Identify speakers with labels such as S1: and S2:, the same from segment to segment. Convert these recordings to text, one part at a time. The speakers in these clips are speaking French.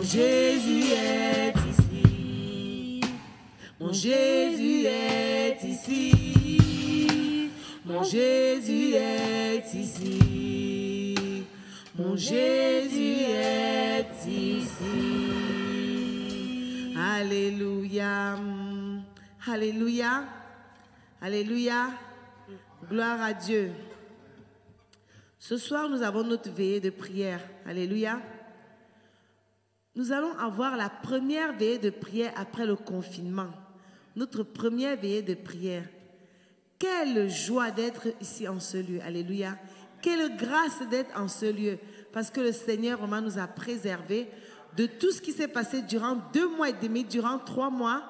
S1: Jésus est ici. Mon Jésus est ici. Mon Jésus est ici. Mon Jésus est ici. Alléluia. Alléluia. Alléluia. Gloire à Dieu. Ce soir, nous avons notre veillée de prière. Alléluia. Nous allons avoir la première veillée de prière après le confinement. Notre première veillée de prière. Quelle joie d'être ici en ce lieu. Alléluia. Quelle grâce d'être en ce lieu. Parce que le Seigneur vraiment nous a préservés de tout ce qui s'est passé durant 2 mois et demi, durant 3 mois.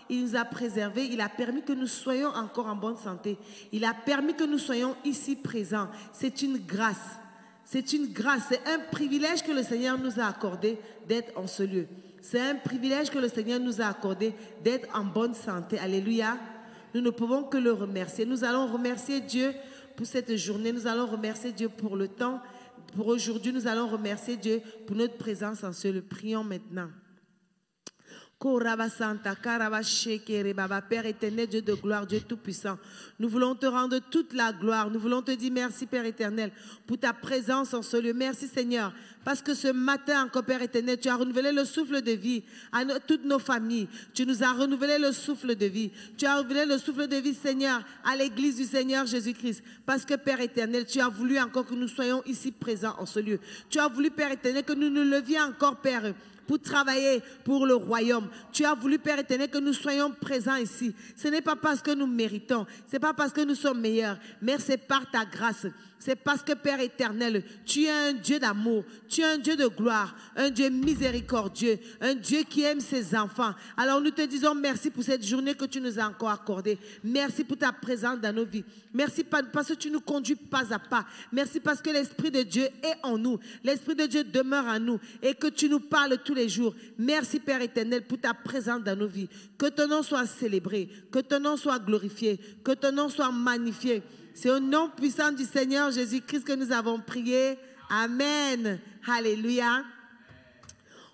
S1: Il nous a préservés. Il a permis que nous soyons encore en bonne santé. Il a permis que nous soyons ici présents. C'est une grâce. C'est une grâce. C'est un privilège que le Seigneur nous a accordé d'être en ce lieu. C'est un privilège que le Seigneur nous a accordé d'être en bonne santé. Alléluia. Nous ne pouvons que le remercier. Nous allons remercier Dieu pour cette journée. Nous allons remercier Dieu pour le temps. Pour aujourd'hui, nous allons remercier Dieu pour notre présence en ce lieu. Prions maintenant. Père éternel, Dieu de gloire, Dieu tout-puissant, nous voulons te rendre toute la gloire. Nous voulons te dire merci, Père éternel, pour ta présence en ce lieu. Merci, Seigneur, parce que ce matin encore, Père éternel, tu as renouvelé le souffle de vie à toutes nos familles. Tu nous as renouvelé le souffle de vie. Tu as renouvelé le souffle de vie, Seigneur, à l'église du Seigneur Jésus-Christ. Parce que, Père éternel, tu as voulu encore que nous soyons ici présents en ce lieu. Tu as voulu, Père éternel, que nous nous levions encore, Père, pour travailler pour le royaume. Tu as voulu, Père éternel, que nous soyons présents ici. Ce n'est pas parce que nous méritons, ce n'est pas parce que nous sommes meilleurs, mais c'est par ta grâce. C'est parce que, Père éternel, tu es un Dieu d'amour, tu es un Dieu de gloire, un Dieu miséricordieux, un Dieu qui aime ses enfants. Alors nous te disons merci pour cette journée que tu nous as encore accordée. Merci pour ta présence dans nos vies. Merci parce que tu nous conduis pas à pas. Merci parce que l'Esprit de Dieu est en nous. L'Esprit de Dieu demeure en nous et que tu nous parles tous les jours. Merci, Père éternel, pour ta présence dans nos vies. Que ton nom soit célébré, que ton nom soit glorifié, que ton nom soit magnifié. C'est au nom puissant du Seigneur Jésus-Christ que nous avons prié. Amen. Alléluia.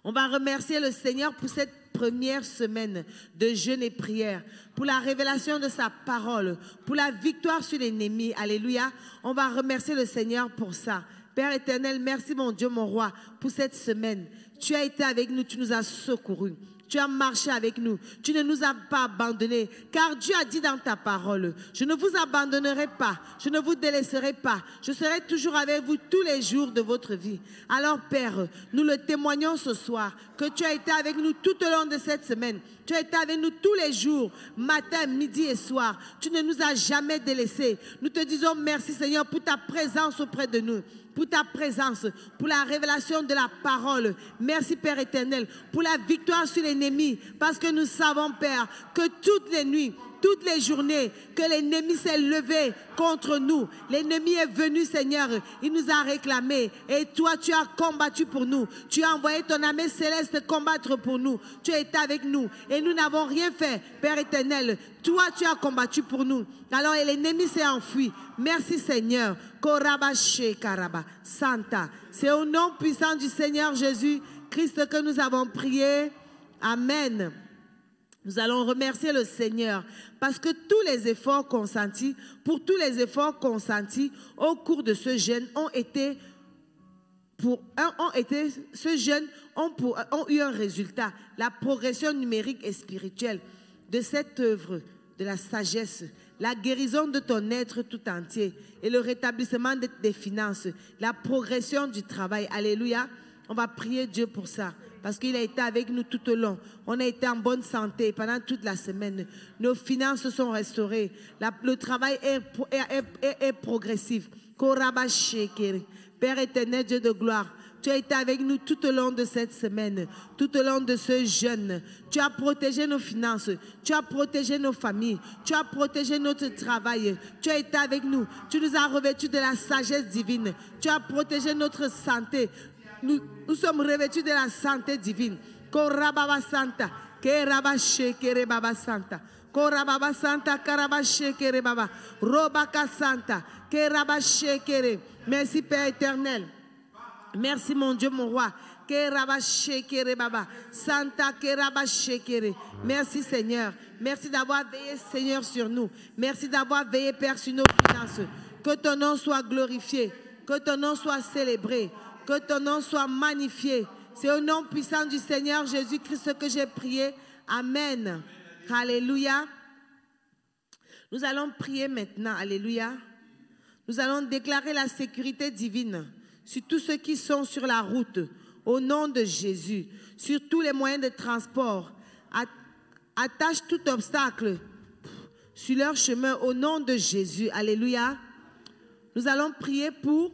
S1: On va remercier le Seigneur pour cette première semaine de jeûne et prière, pour la révélation de sa parole, pour la victoire sur l'ennemi. Alléluia. On va remercier le Seigneur pour ça. Père éternel, merci mon Dieu, mon roi, pour cette semaine. Tu as été avec nous, tu nous as secourus. Tu as marché avec nous. Tu ne nous as pas abandonnés. Car Dieu a dit dans ta parole, je ne vous abandonnerai pas. Je ne vous délaisserai pas. Je serai toujours avec vous tous les jours de votre vie. Alors Père, nous le témoignons ce soir, que tu as été avec nous tout au long de cette semaine. Tu as été avec nous tous les jours, matin, midi et soir. Tu ne nous as jamais délaissés. Nous te disons merci Seigneur pour ta présence auprès de nous. Pour ta présence, pour la révélation de la parole. Merci Père éternel, pour la victoire sur l'ennemi. Parce que nous savons Père, que toutes les nuits, toutes les journées, que l'ennemi s'est levé contre nous. L'ennemi est venu Seigneur, il nous a réclamé. Et toi tu as combattu pour nous. Tu as envoyé ton armée céleste combattre pour nous. Tu as été avec nous et nous n'avons rien fait Père éternel. Toi tu as combattu pour nous. Alors l'ennemi s'est enfui. Merci Seigneur. Santa. C'est au nom puissant du Seigneur Jésus-Christ que nous avons prié. Amen. Nous allons remercier le Seigneur parce que tous les efforts consentis, au cours de ce jeûne ont eu un résultat, la progression numérique et spirituelle de cette œuvre de la sagesse, la guérison de ton être tout entier et le rétablissement de tes finances, la progression du travail. Alléluia. On va prier Dieu pour ça. Parce qu'il a été avec nous tout au long. On a été en bonne santé pendant toute la semaine. Nos finances sont restaurées. Le travail est progressif. Père éternel, Dieu de gloire, tu as été avec nous tout au long de cette semaine, tout au long de ce jeûne. Tu as protégé nos finances, tu as protégé nos familles, tu as protégé notre travail. Tu as été avec nous, tu nous as revêtus de la sagesse divine. Tu as protégé notre santé. Nous sommes revêtus de la santé divine. Korababa Santa, Kerabashe Kerebaba Santa, Korababa Santa, Karabashe Kerebaba, Robaka Santa, Kerabashe Kere. Merci Père éternel. Merci mon Dieu, mon roi. Santa Kerabashekere. Merci Seigneur. Merci d'avoir veillé Seigneur sur nous. Merci d'avoir veillé Père sur nos finances. Que ton nom soit glorifié. Que ton nom soit célébré. Que ton nom soit magnifié. C'est au nom puissant du Seigneur Jésus-Christ que j'ai prié. Amen. Alléluia. Nous allons prier maintenant. Alléluia. Nous allons déclarer la sécurité divine sur tous ceux qui sont sur la route. Au nom de Jésus. Sur tous les moyens de transport. Attache tout obstacle sur leur chemin au nom de Jésus. Alléluia. Nous allons prier pour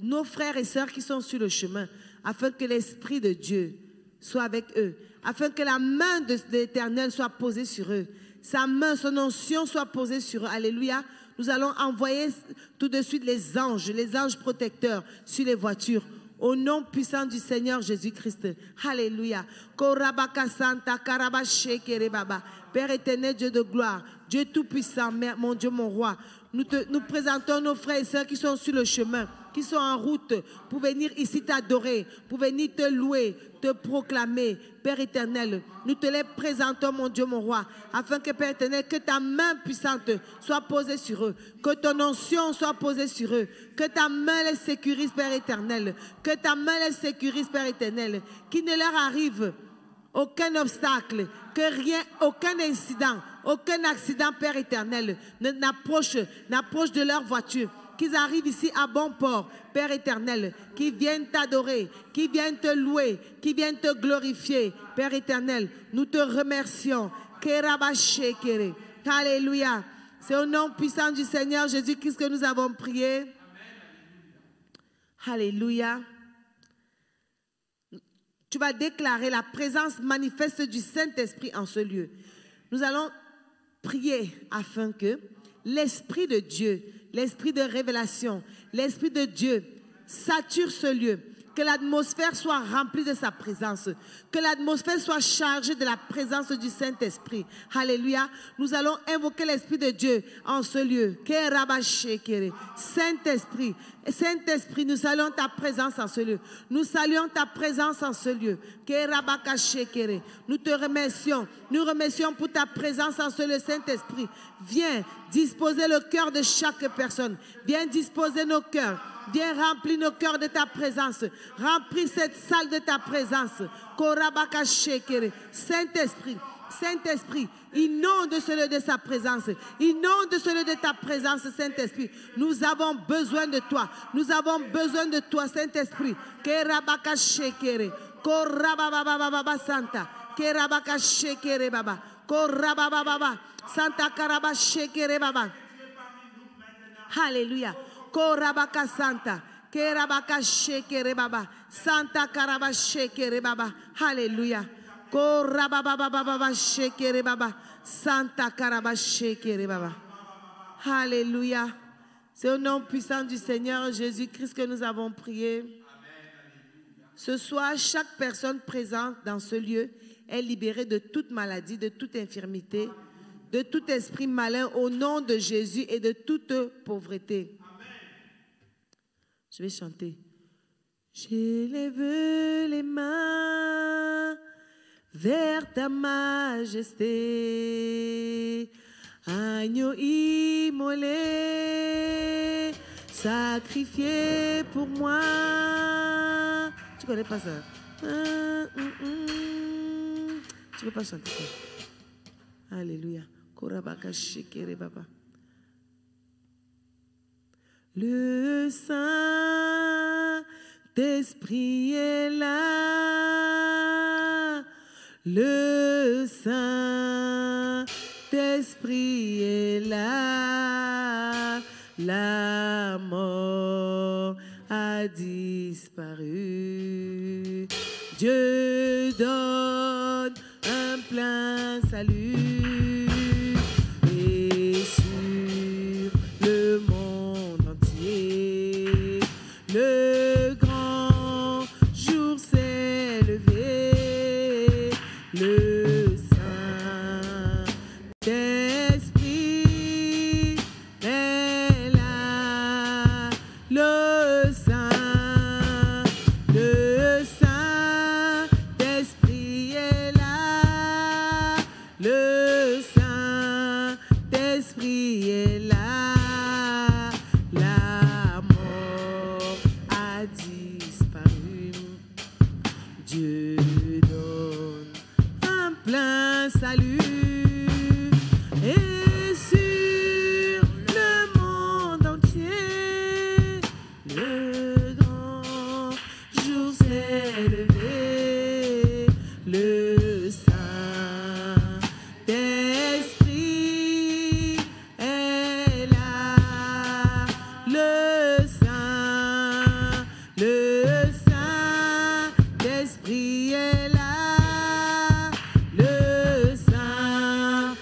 S1: nos frères et sœurs qui sont sur le chemin, afin que l'Esprit de Dieu soit avec eux, afin que la main de l'Éternel soit posée sur eux, sa main, son onction soit posée sur eux. Alléluia. Nous allons envoyer tout de suite les anges protecteurs sur les voitures. Au nom puissant du Seigneur Jésus-Christ. Alléluia. Père éternel, Dieu de gloire, Dieu tout-puissant, mon Dieu, mon roi, nous présentons nos frères et sœurs qui sont sur le chemin, qui sont en route pour venir ici t'adorer, pour venir te louer, te proclamer. Père éternel, nous te les présentons, mon Dieu, mon roi, afin que, Père éternel, que ta main puissante soit posée sur eux, que ton onction soit posée sur eux, que ta main les sécurise, Père éternel, que ta main les sécurise, Père éternel, qu'il ne leur arrive aucun obstacle, que rien, aucun incident, aucun accident, Père éternel, n'approche de leur voiture. Qu'ils arrivent ici à bon port, Père éternel, qu'ils viennent t'adorer, qu'ils viennent te louer, qu'ils viennent te glorifier. Père éternel, nous te remercions. Alléluia. C'est au nom puissant du Seigneur Jésus-Christ que nous avons prié. Alléluia. Tu vas déclarer la présence manifeste du Saint-Esprit en ce lieu. Nous allons prier afin que l'Esprit de Dieu, l'Esprit de révélation, l'Esprit de Dieu sature ce lieu. Que l'atmosphère soit remplie de sa présence. Que l'atmosphère soit chargée de la présence du Saint-Esprit. Alléluia. Nous allons invoquer l'Esprit de Dieu en ce lieu. Saint-Esprit, Saint-Esprit, nous saluons ta présence en ce lieu. Nous saluons ta présence en ce lieu. Nous te remercions. Nous remercions pour ta présence en ce lieu, Saint-Esprit. Viens disposer le cœur de chaque personne. Viens disposer nos cœurs. Viens remplir nos cœurs de ta présence. Remplis cette salle de ta présence. Saint-Esprit, Saint-Esprit, inonde ce lieu de sa présence. Inonde ce lieu de ta présence, Saint-Esprit. Nous avons besoin de toi. Nous avons besoin de toi, Saint-Esprit. Santa. Santa Karabashekere Baba. Alléluia. Korabaka Santa. Kerabaka Shekere Baba. Santa Karabashekere Baba. Alléluia. Korababa Shekere Baba. Santa Karabashekere Baba. Alléluia. C'est au nom puissant du Seigneur Jésus-Christ que nous avons prié. Ce soir, chaque personne présente dans ce lieu est libérée de toute maladie, de toute infirmité, de tout esprit malin au nom de Jésus et de toute pauvreté. Je vais chanter. J'élève les mains vers ta majesté, agneau immolé, sacrifié pour moi. Tu connais pas ça? Tu veux pas chanter ça? Alléluia. Korabaka shekere baba. Le Saint-Esprit est là. Le Saint-Esprit est là. La mort a disparu. Dieu donne un plein salut. Et sur le monde entier, le grand jour s'est levé. Le Saint-Esprit est là. Le Saint-Esprit Dieu donne un plein salut. Et sur le monde entier, le grand jour s'est levé. Le Saint-Esprit est là. Le Saint-Esprit est là. Le Saint-Esprit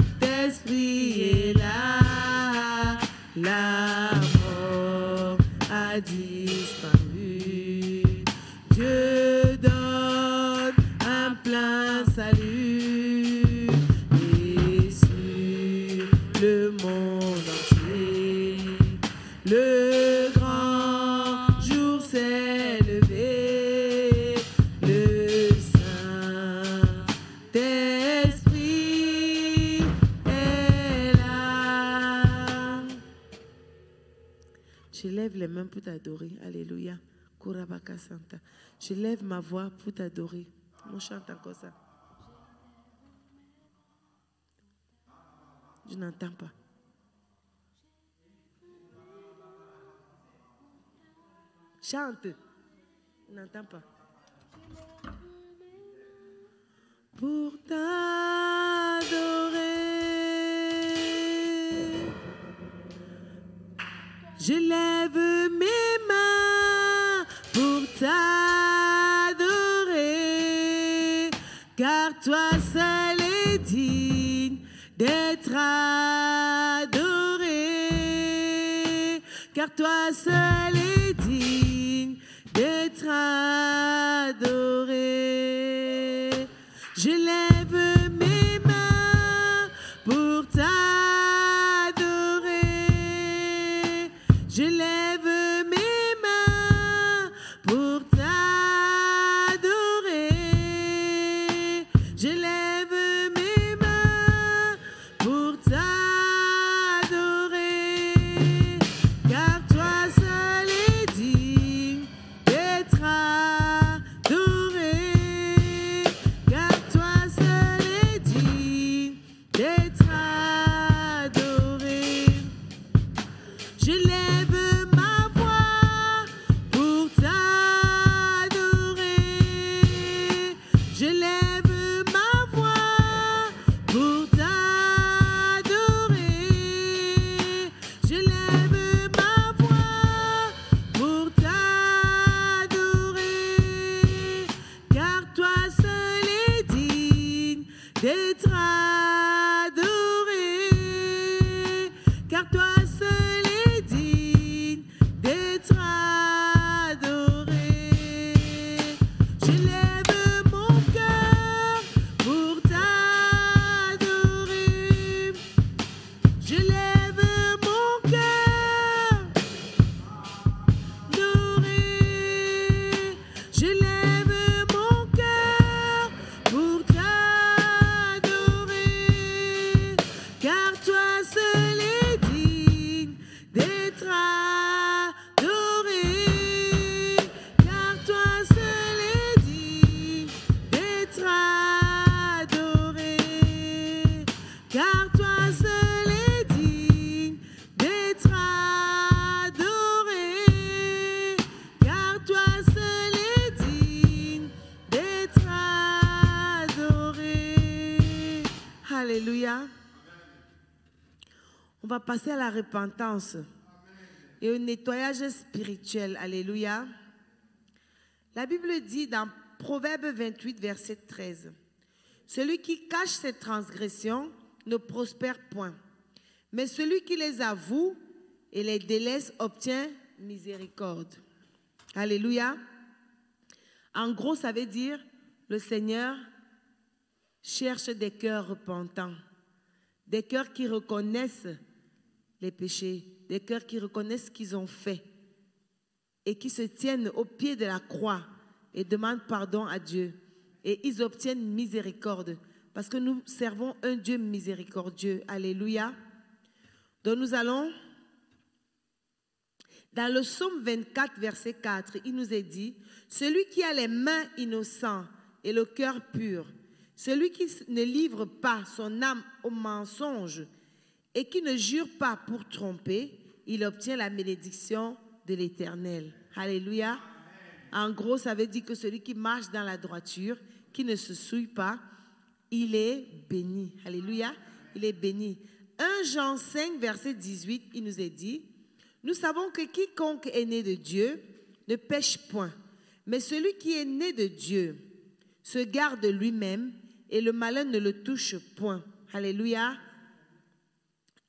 S1: est là. La mort a disparu. Dieu donne un plein salut. Et sur le monde entier, le grand jour s'est levé. Le Saint-Esprit est là. Je lève les mains pour t'adorer. Alléluia. Kurabaka Santa. Je lève ma voix pour t'adorer. On chante encore ça. Je n'entends pas. Chante. Je n'entends pas. Pour t'adorer, je lève mes mains pour t'adorer, car toi seul est digne d'être adoré, car toi seul est digne d'être adoré. Je lève mes mains pour t'adorer. Je lève mes mains pour t'adorer. Je lève mes mains pour t'adorer. Car toi seul est digne d'être adoré. Car toi seul est digne d'être adoré. Je lève ma voix pour t'adorer. Je lève ma voix pour t'adorer. Je lève ma voix pour t'adorer. Car toi seul est digne d'être adoré. Car toi seul est digne d'être adoré. Je lève mon cœur pour t'adorer. Je lève mon cœur adorer. Je lève mon cœur pour t'adorer. Car toi seul est digne d'être adoré. Car toi seul est digne d'être adoré. Car toi seul est digne d'être adoré. Car toi seul est digne d'être adoré. Alléluia. On va passer à la repentance et au nettoyage spirituel. Alléluia. La Bible dit dans Proverbe 28, verset 13, « Celui qui cache ses transgressions ne prospère point, mais celui qui les avoue et les délaisse obtient miséricorde. » Alléluia. En gros, ça veut dire, le Seigneur cherche des cœurs repentants, des cœurs qui reconnaissent les péchés, des cœurs qui reconnaissent ce qu'ils ont fait et qui se tiennent au pied de la croix et demandent pardon à Dieu. Et ils obtiennent miséricorde parce que nous servons un Dieu miséricordieux. Alléluia. Donc nous allons, dans le psaume 24, verset 4, il nous est dit, « Celui qui a les mains innocentes et le cœur pur. Celui qui ne livre pas son âme au mensonge et qui ne jure pas pour tromper, il obtient la bénédiction de l'Éternel. Alléluia. En gros, ça veut dire que celui qui marche dans la droiture, qui ne se souille pas, il est béni. Alléluia. Il est béni. 1 Jean 5, verset 18, il nous est dit, nous savons que quiconque est né de Dieu ne pêche point, mais celui qui est né de Dieu se garde lui-même et le malin ne le touche point. Alléluia.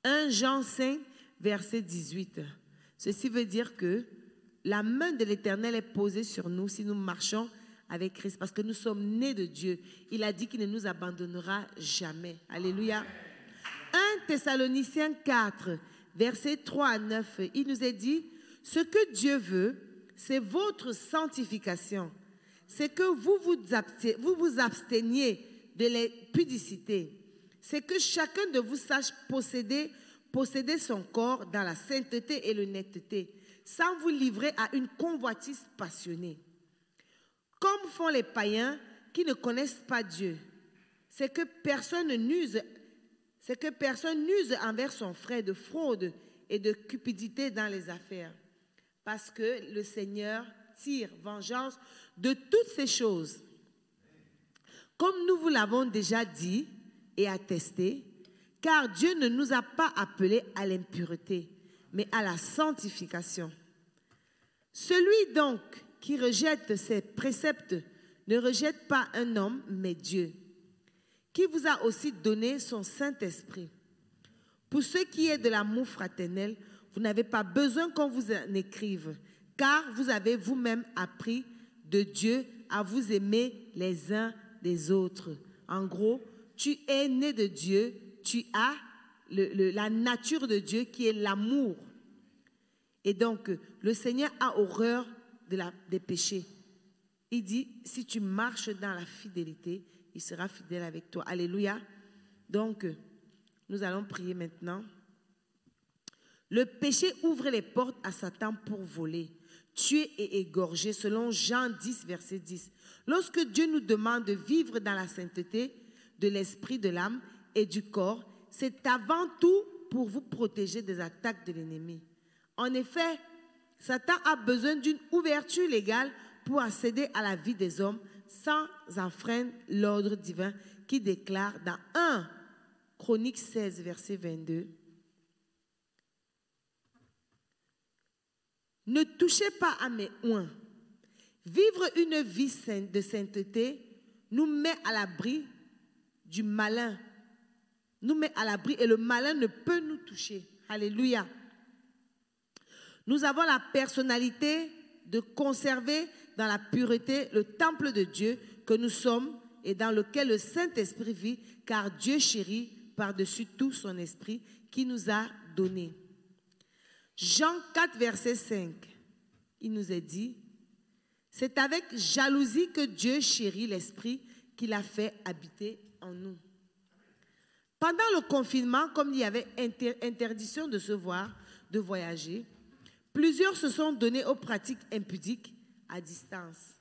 S1: 1 Jean 5, verset 18. Ceci veut dire que la main de l'Éternel est posée sur nous si nous marchons avec Christ, parce que nous sommes nés de Dieu. Il a dit qu'il ne nous abandonnera jamais. Alléluia. 1 Thessaloniciens 4, versets 3 à 9, il nous est dit, ce que Dieu veut, c'est votre sanctification. C'est que vous vous absteniez de l'impudicité. C'est que chacun de vous sache posséder son corps dans la sainteté et l'honnêteté, sans vous livrer à une convoitise passionnée. Comme font les païens qui ne connaissent pas Dieu. C'est que personne n'use envers son frère de fraude et de cupidité dans les affaires. Parce que le Seigneur tire vengeance de toutes ces choses. Comme nous vous l'avons déjà dit et attesté, car Dieu ne nous a pas appelés à l'impureté, mais à la sanctification. Celui donc qui rejette ses préceptes ne rejette pas un homme, mais Dieu, qui vous a aussi donné son Saint-Esprit. Pour ce qui est de l'amour fraternel, vous n'avez pas besoin qu'on vous en écrive, car vous avez vous-même appris de Dieu à vous aimer les uns des autres. En gros, tu es né de Dieu, tu as la nature de Dieu qui est l'amour. Et donc, le Seigneur a horreur des péchés. Il dit, si tu marches dans la fidélité, il sera fidèle avec toi. Alléluia. Donc, nous allons prier maintenant. Le péché ouvre les portes à Satan pour voler, tuer et égorger, selon Jean 10, verset 10. Lorsque Dieu nous demande de vivre dans la sainteté de l'esprit, de l'âme et du corps, c'est avant tout pour vous protéger des attaques de l'ennemi. En effet, Satan a besoin d'une ouverture légale pour accéder à la vie des hommes sans enfreindre l'ordre divin qui déclare dans 1 Chroniques 16, verset 22. Ne touchez pas à mes oins. Vivre une vie sainte de sainteté nous met à l'abri du malin. Nous met à l'abri et le malin ne peut nous toucher. Alléluia. Nous avons la personnalité de conserver dans la pureté le temple de Dieu que nous sommes et dans lequel le Saint-Esprit vit, car Dieu chérit par-dessus tout son esprit qui nous a donné. Jean 4, verset 5, il nous est dit, c'est avec jalousie que Dieu chérit l'esprit qu'il a fait habiter en nous. Pendant le confinement, comme il y avait interdiction de se voir, de voyager, plusieurs se sont donnés aux pratiques impudiques à distance,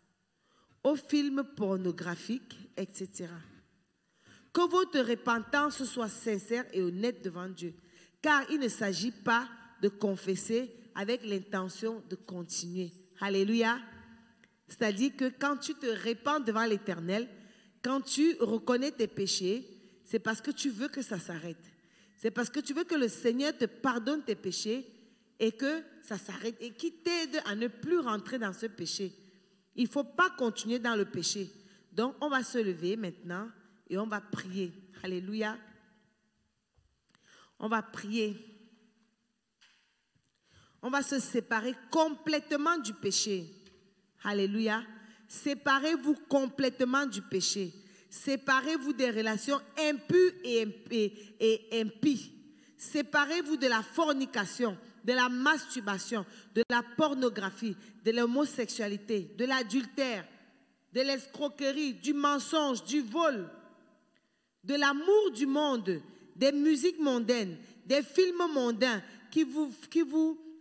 S1: aux films pornographiques, etc. Que votre repentance soit sincère et honnête devant Dieu, car il ne s'agit pas de confesser avec l'intention de continuer. Alléluia. C'est-à-dire que quand tu te répands devant l'Éternel, quand tu reconnais tes péchés, c'est parce que tu veux que ça s'arrête. C'est parce que tu veux que le Seigneur te pardonne tes péchés et que ça s'arrête et qu'il t'aide à ne plus rentrer dans ce péché. Il ne faut pas continuer dans le péché. Donc, on va se lever maintenant et on va prier. Alléluia. On va prier. On va se séparer complètement du péché. Alléluia. Séparez-vous complètement du péché. Séparez-vous des relations impures et impies. Séparez-vous de la fornication, de la masturbation, de la pornographie, de l'homosexualité, de l'adultère, de l'escroquerie, du mensonge, du vol, de l'amour du monde, des musiques mondaines, des films mondains qui vous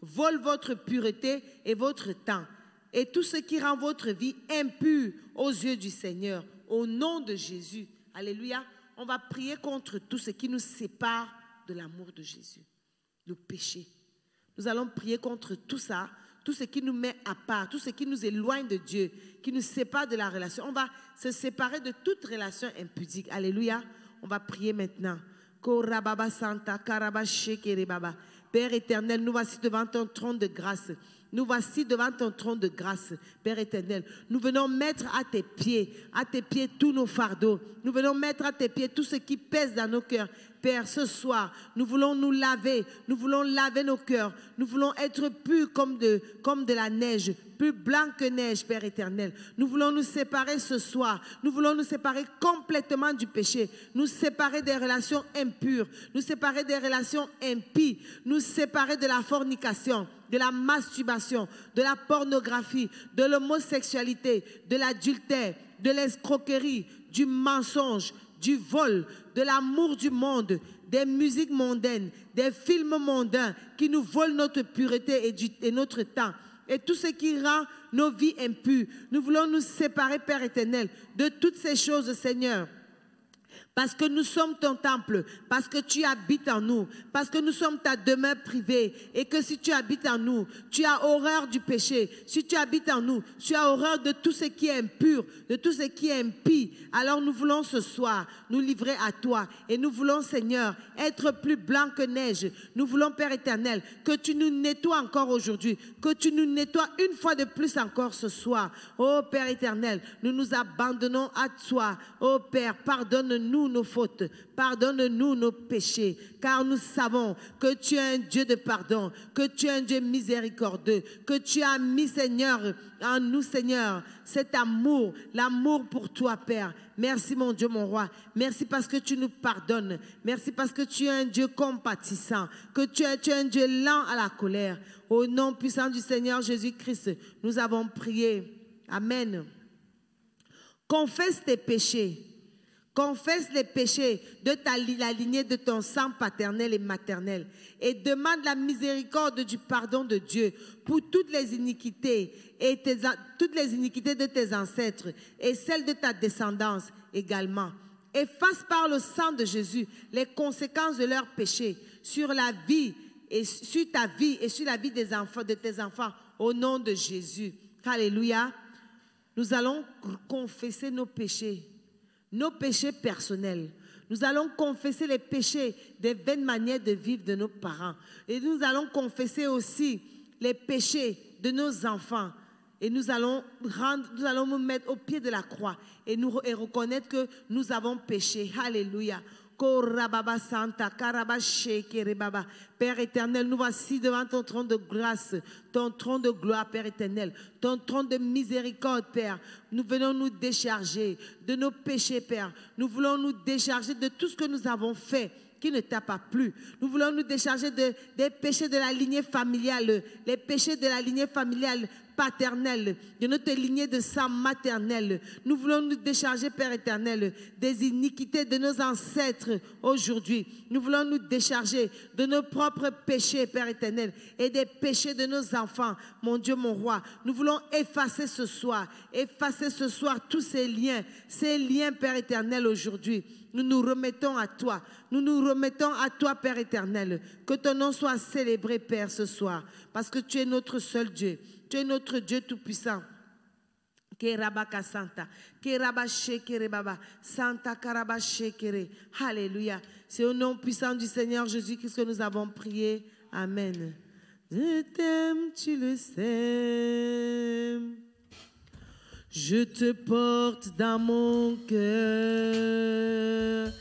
S1: volent votre pureté et votre temps. Et tout ce qui rend votre vie impure aux yeux du Seigneur. Au nom de Jésus, alléluia, on va prier contre tout ce qui nous sépare de l'amour de Jésus, le péché. Nous allons prier contre tout ça, tout ce qui nous met à part, tout ce qui nous éloigne de Dieu, qui nous sépare de la relation. On va se séparer de toute relation impudique. Alléluia. On va prier maintenant. Père éternel, nous voici devant ton trône de grâce. Nous voici devant ton trône de grâce, Père éternel. Nous venons mettre à tes pieds tous nos fardeaux. Nous venons mettre à tes pieds tout ce qui pèse dans nos cœurs. Père, ce soir, nous voulons nous laver. Nous voulons laver nos cœurs. Nous voulons être purs comme de la neige, plus blanc que neige, Père éternel. Nous voulons nous séparer ce soir. Nous voulons nous séparer complètement du péché. Nous séparer des relations impures. Nous séparer des relations impies. Nous séparer de la fornication, de la masturbation, de la pornographie, de l'homosexualité, de l'adultère, de l'escroquerie, du mensonge, du vol, de l'amour du monde, des musiques mondaines, des films mondains qui nous volent notre pureté et notre temps. Et tout ce qui rend nos vies impures. Nous voulons nous séparer, Père éternel, de toutes ces choses, Seigneur. Parce que nous sommes ton temple, parce que tu habites en nous, parce que nous sommes ta demeure privée et que si tu habites en nous, tu as horreur du péché. Si tu habites en nous, tu as horreur de tout ce qui est impur, de tout ce qui est impie. Alors nous voulons ce soir nous livrer à toi et nous voulons, Seigneur, être plus blancs que neige. Nous voulons, Père éternel, que tu nous nettoies encore aujourd'hui, que tu nous nettoies une fois de plus encore ce soir. Oh Père éternel, nous nous abandonnons à toi. Oh Père, pardonne-nous nos fautes, pardonne-nous nos péchés, car nous savons que tu es un Dieu de pardon, que tu es un Dieu miséricordieux, que tu as mis, Seigneur, en nous, Seigneur, cet amour, l'amour pour toi, Père. Merci, mon Dieu, mon roi. Merci parce que tu nous pardonnes. Merci parce que tu es un Dieu compatissant, que tu es un Dieu lent à la colère. Au nom puissant du Seigneur Jésus-Christ, nous avons prié. Amen. Confesse tes péchés. Confesse les péchés de la lignée de ton sang paternel et maternel et demande la miséricorde du pardon de Dieu pour toutes les iniquités de tes ancêtres et celles de ta descendance également. Efface par le sang de Jésus les conséquences de leurs péchés sur la vie et sur ta vie et sur la vie des enfants, de tes enfants au nom de Jésus. Alléluia. Nous allons confesser nos péchés personnels. Nous allons confesser les péchés des vaines manières de vivre de nos parents. Et nous allons confesser aussi les péchés de nos enfants. Et nous allons nous mettre au pied de la croix et reconnaître que nous avons péché. Alléluia. Père éternel, nous voici devant ton trône de grâce, ton trône de gloire, Père éternel, ton trône de miséricorde, Père. Nous venons nous décharger de nos péchés, Père. Nous voulons nous décharger de tout ce que nous avons fait qui ne t'a pas plu. Nous voulons nous décharger des péchés de la lignée familiale, les péchés de la lignée familiale paternelle, de notre lignée de sang maternel. Nous voulons nous décharger, Père éternel, des iniquités de nos ancêtres aujourd'hui. Nous voulons nous décharger de nos propres péchés, Père éternel, et des péchés de nos enfants, mon Dieu, mon roi. Nous voulons effacer ce soir tous ces liens, Père éternel, aujourd'hui. Nous nous remettons à toi. Nous nous remettons à toi, Père éternel. Que ton nom soit célébré, Père, ce soir. Parce que tu es notre seul Dieu. Tu es notre Dieu tout-puissant. Alléluia. C'est au nom puissant du Seigneur Jésus-Christ que nous avons prié. Amen. Je t'aime, tu le sais. Je te porte dans mon cœur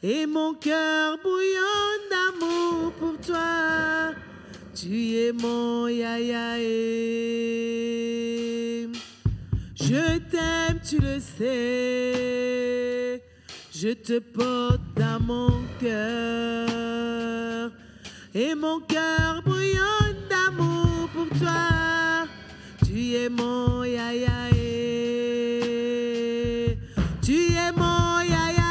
S1: et mon cœur bouillonne d'amour pour toi. Tu es mon yayaé. Je t'aime, tu le sais. Je te porte dans mon cœur et mon cœur bouillonne d'amour pour toi. Tu es mon yayaé. Tu es mon yayaé.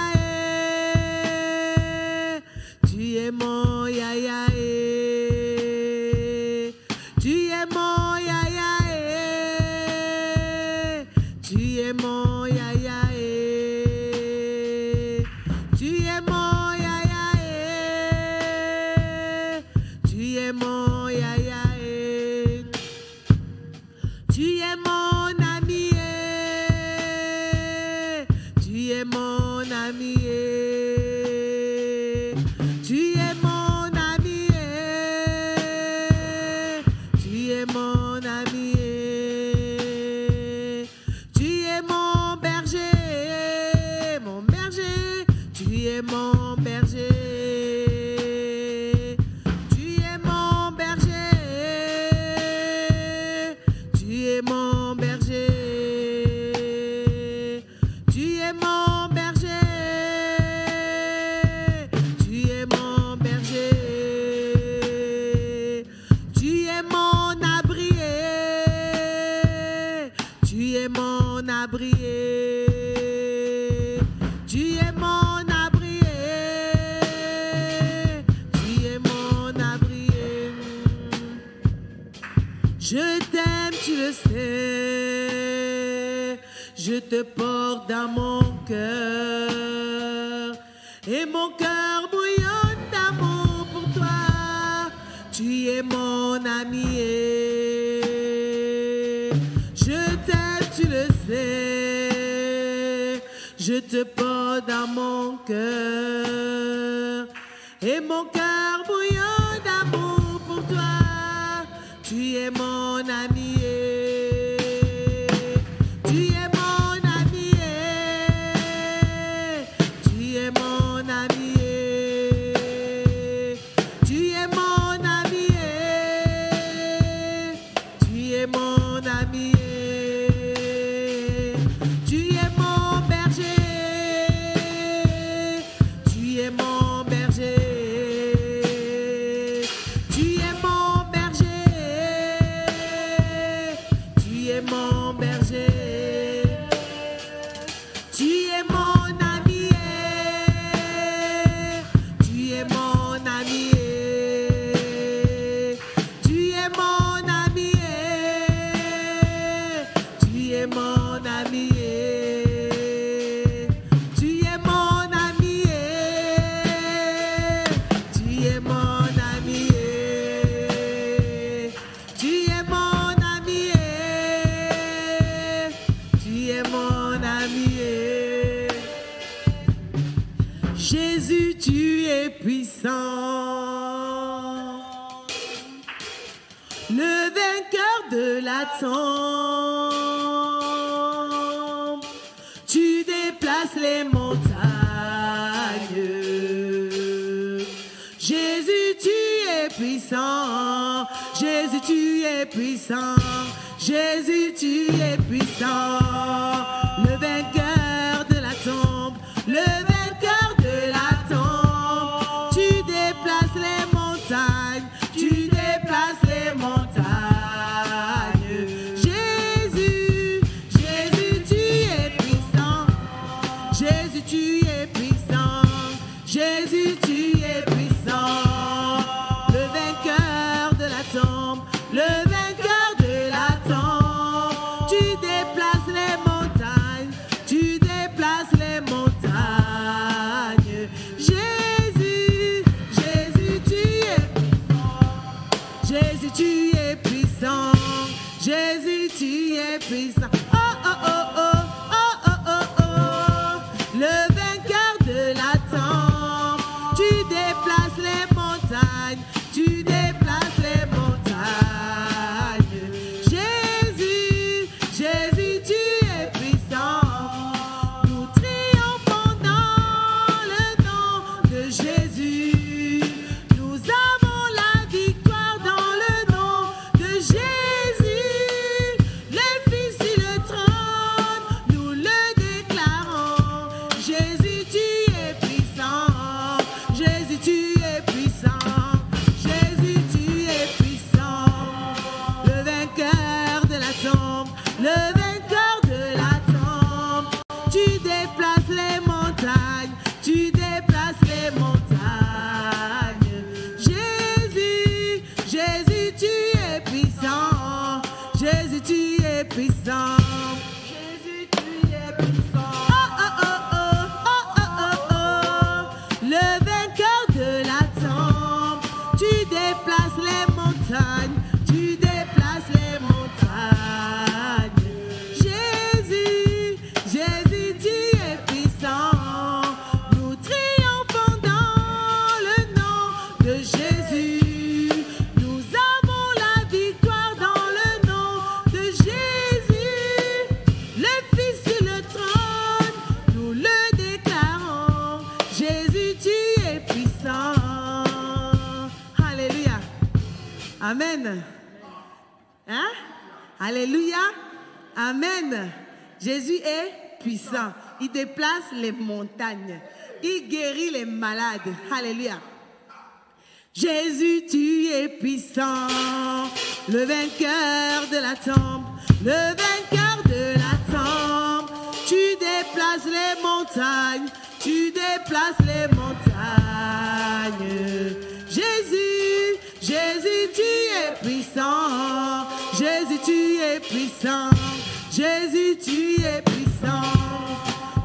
S1: Tu es mon yayaé. Tu es mon yayaé. Tu es mon yayaé. mon ami. Tu es mon ami. Tu es mon ami. Tu es mon berger. Mon berger. Tu es mon berger. Tu es mon berger. Tu es mon berger. Tu es mon berger. Tu es mon berger. Tu es mon abri. Tu es mon abri. Tu es mon abri. Tu es mon abri. Je t'aime, tu le sais. Je te porte dans mon cœur. Et mon cœur bouillonne d'amour pour toi. Tu es mon ami. Je t'aime, tu le sais. Je te porte dans mon cœur. Et mon cœur bouillonne d'amour pour toi. Tu es mon ami. Tu es mon ami. Tu es mon ami. Tu es mon ami. Tu es mon ami. Tu es mon berger. Tu es mon berger. Tu es mon berger. Tu es mon berger. Tu es mon ami. Tu es mon ami. Tu es mon ami. Tu es mon ami. Tu es mon ami. Tu es mon ami. Tu es mon ami. Tu es mon ami. Jésus, tu es puissant. Le vainqueur de la tombe. Tu déplaces les montagnes. Jésus, tu es puissant. Jésus, tu es puissant. Jésus, tu es puissant. Le vainqueur de la tombe. Le vainqueur de la tombe. Tu déplaces les montagnes. Tu déplaces les montagnes. Jésus, Jésus, tu es puissant. Jésus, tu es puissant. Jésus, tu es puissant. Le vainqueur de la tombe. Le vainqueur de la tombe. Tu déplaces les montagnes. Tu déplaces les montagnes. Jésus, Jésus, tu es puissant. Jésus, tu es puissant. Jésus, tu es puissant. Oh, oh, oh, oh, oh, oh, oh, oh. Le vainqueur de la tombe. Tu déplaces les montagnes. Tu déplaces les montagnes. Jésus, Jésus, tu es puissant. Nous triomphons dans le nom de Jésus. Nous avons la victoire dans le nom de Jésus. Le Fils sur le trône, nous le déclarons. Jésus, tu es puissant. Jésus, tu es puissant. Jésus, tu es puissant. Le vainqueur de la tombe. Le vainqueur de la tombe. Tu déplaces les montagnes. Tu déplaces les montagnes. Jésus, Jésus, tu es puissant. Jésus, tu es puissant. Jésus, tu es puissant. Oh, oh, oh, oh, oh, oh, oh, oh. Le vainqueur de la tombe. Tu déplaces les montagnes. Tu déplaces les montagnes. Jésus, Jésus, tu es puissant. Amen. Hein? Alléluia. Amen. Jésus est puissant. Il déplace les montagnes. Il guérit les malades. Alléluia. Jésus, tu es puissant. Le vainqueur de la tombe. Le vainqueur de la tombe. Tu déplaces les montagnes. Tu déplaces les montagnes. Jésus, Jésus, tu es puissant. Jésus, tu es puissant. Jésus, tu es puissant.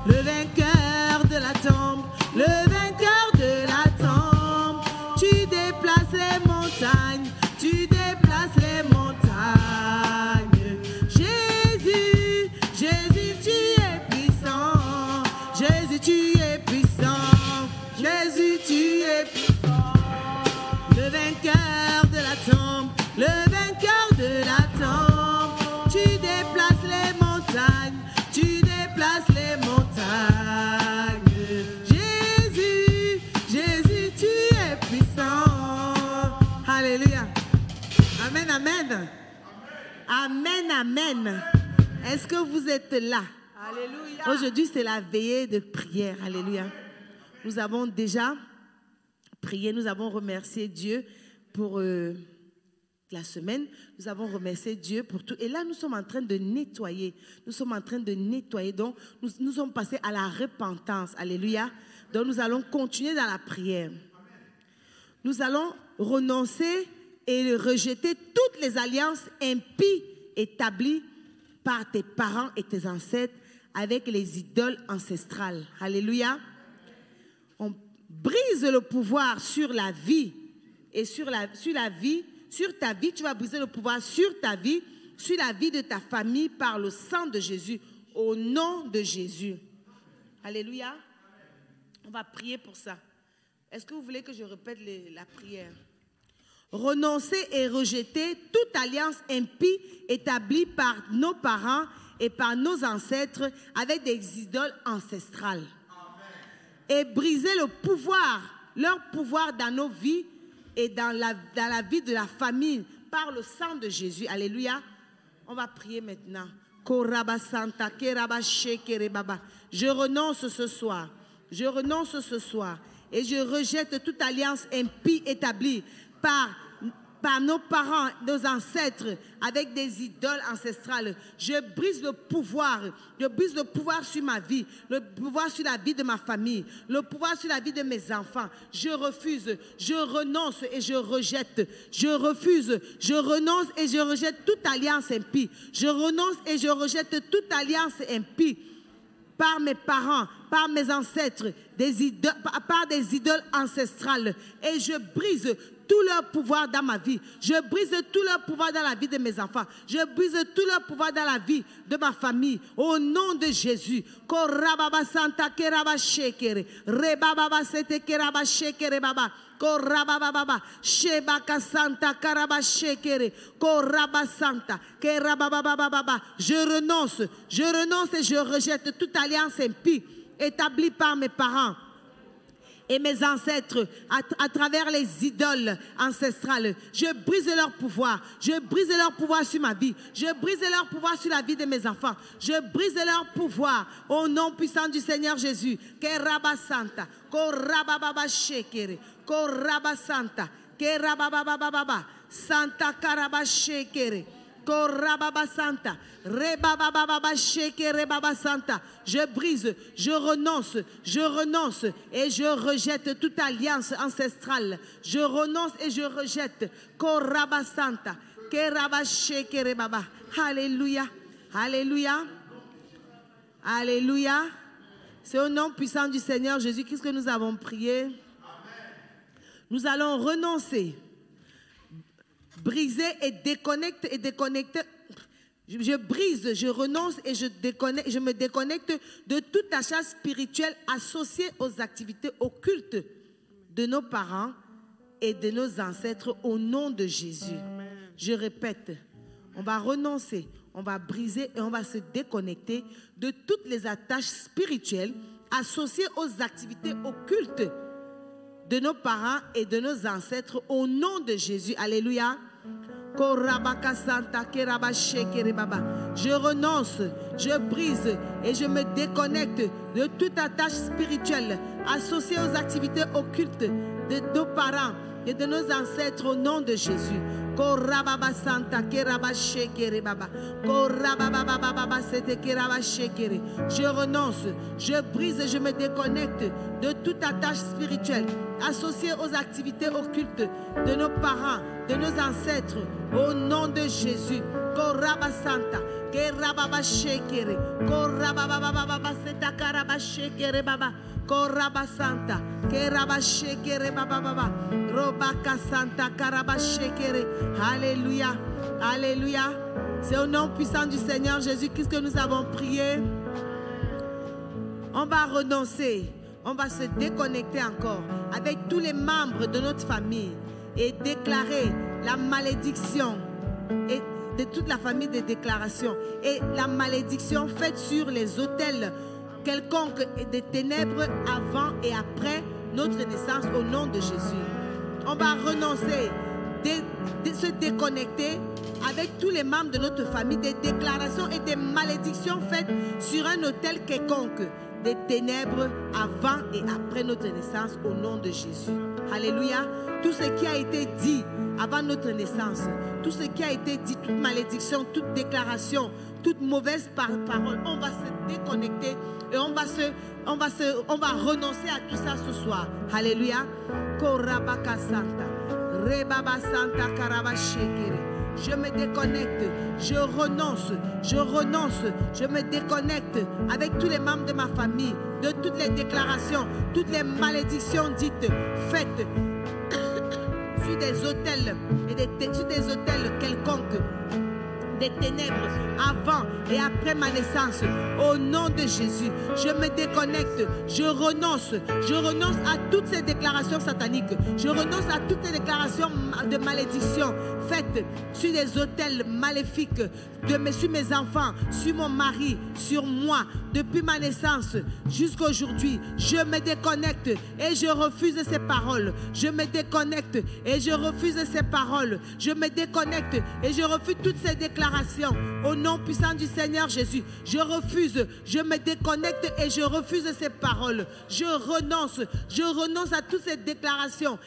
S1: Le vainqueur de la tombe. Le vainqueur de la tombe. Tu déplaces les montagnes. Tu déplaces les montagnes. Jésus, Jésus, tu es puissant. Jésus, tu es puissant. Jésus, tu es puissant. Le vainqueur de la tombe. Le vainqueur de la tombe. Tu déplaces les montagnes. Tu déplaces les montagnes. Jésus, Jésus, tu es puissant. Alléluia. Amen, amen. Amen, amen. Est-ce que vous êtes là? Alléluia. Aujourd'hui, c'est la veillée de prière. Alléluia. Nous avons déjà prié, nous avons remercié Dieu pour la semaine. Nous avons remercié Dieu pour tout. Et là, nous sommes en train de nettoyer. Nous sommes en train de nettoyer. Donc, nous sommes passés à la repentance. Alléluia. Donc, nous allons continuer dans la prière. Nous allons renoncer et rejeter toutes les alliances impies établies par tes parents et tes ancêtres avec les idoles ancestrales. Alléluia. On brise le pouvoir sur la vie et sur ta vie. Tu vas briser le pouvoir sur ta vie, sur la vie de ta famille par le sang de Jésus, au nom de Jésus. Alléluia. On va prier pour ça. Est-ce que vous voulez que je répète la prière? Renoncer et rejeter toute alliance impie établie par nos parents et par nos ancêtres avec des idoles ancestrales. Amen. Et briser le pouvoir, leur pouvoir dans nos vies et dans la vie de la famille par le sang de Jésus. Alléluia. On va prier maintenant. Je renonce ce soir. Je renonce ce soir. Et je rejette toute alliance impie établie par nos parents, nos ancêtres, avec des idoles ancestrales. Je brise le pouvoir. Je brise le pouvoir sur ma vie, le pouvoir sur la vie de ma famille, le pouvoir sur la vie de mes enfants. Je refuse, je renonce et je rejette. Je refuse, je renonce et je rejette toute alliance impie. Je renonce et je rejette toute alliance impie par mes parents, par mes ancêtres, par des idoles ancestrales. Et je brise tout leur pouvoir dans ma vie. Je brise tout leur pouvoir dans la vie de mes enfants. Je brise tout leur pouvoir dans la vie de ma famille. Au nom de Jésus. Korababa Santa Keraba Shekere. Rebaba Sete Keraba Shekere Baba. Korababa Shebaka Santa Karaba Shekere. Koraba Santa Kerababa Baba. Je renonce et je rejette toute alliance impie établie par mes parents et mes ancêtres à travers les idoles ancestrales. Je brise leur pouvoir. Je brise leur pouvoir sur ma vie. Je brise leur pouvoir sur la vie de mes enfants. Je brise leur pouvoir au nom puissant du Seigneur Jésus. Keraba Santa, Korababa Shekere, Koraba Santa, Kerababa Santa Karaba Shekere. Korababa Santa, Rebaba Shekere Baba Santa. Je brise, je renonce et je rejette toute alliance ancestrale. Je renonce et je rejette. Koraba Santa, Keraba Shekere Baba. Alléluia, alléluia, alléluia. C'est au nom puissant du Seigneur Jésus-Christ que nous avons prié. Amen. Nous allons renoncer, briser et déconnecter. Je brise, je renonce et je me déconnecte de toute achat spirituel associé aux activités occultes de nos parents et de nos ancêtres au nom de Jésus. Amen. Je répète, on va renoncer, on va briser et on va se déconnecter de toutes les attaches spirituelles associées aux activités occultes de nos parents et de nos ancêtres au nom de Jésus. Alléluia. Je renonce, je brise et je me déconnecte de toute attache spirituelle associée aux activités occultes de nos parents et de nos ancêtres au nom de Jésus. Je renonce, je brise et je me déconnecte de toute attache spirituelle associée aux activités occultes de nos parents, de nos ancêtres au nom de Jésus. Alléluia, alléluia. C'est au nom puissant du Seigneur Jésus-Christ que nous avons prié. On va renoncer, on va se déconnecter encore avec tous les membres de notre famille et déclarer la malédiction et de toute la famille des déclarations et la malédiction faite sur les autels quelconques des ténèbres avant et après notre naissance au nom de Jésus. On va renoncer, se déconnecter avec tous les membres de notre famille des déclarations et des malédictions faites sur un autel quelconque des ténèbres avant et après notre naissance au nom de Jésus. Alléluia. Tout ce qui a été dit avant notre naissance, tout ce qui a été dit, toute malédiction, toute déclaration, toute mauvaise parole, on va se déconnecter et on va renoncer à tout ça ce soir. Alléluia. Korabaka Santa, Rebaba Santa Karabashekere. Je me déconnecte, je renonce, je me déconnecte avec tous les membres de ma famille, de toutes les déclarations, toutes les malédictions dites, faites sur des autels et sur des autels quelconques des ténèbres avant et après ma naissance au nom de Jésus. Je me déconnecte, je renonce à toutes ces déclarations sataniques, je renonce à toutes ces déclarations de malédiction faites sur des autels maléfiques sur mes enfants, sur mon mari, sur moi depuis ma naissance jusqu'à aujourd'hui. Je me déconnecte et je refuse ces paroles. Je me déconnecte et je refuse ces paroles. Je me déconnecte et je refuse toutes ces déclarations au nom puissant du Seigneur Jésus. Je refuse, je me déconnecte et je refuse ces paroles. Je renonce à toutes ces déclarations,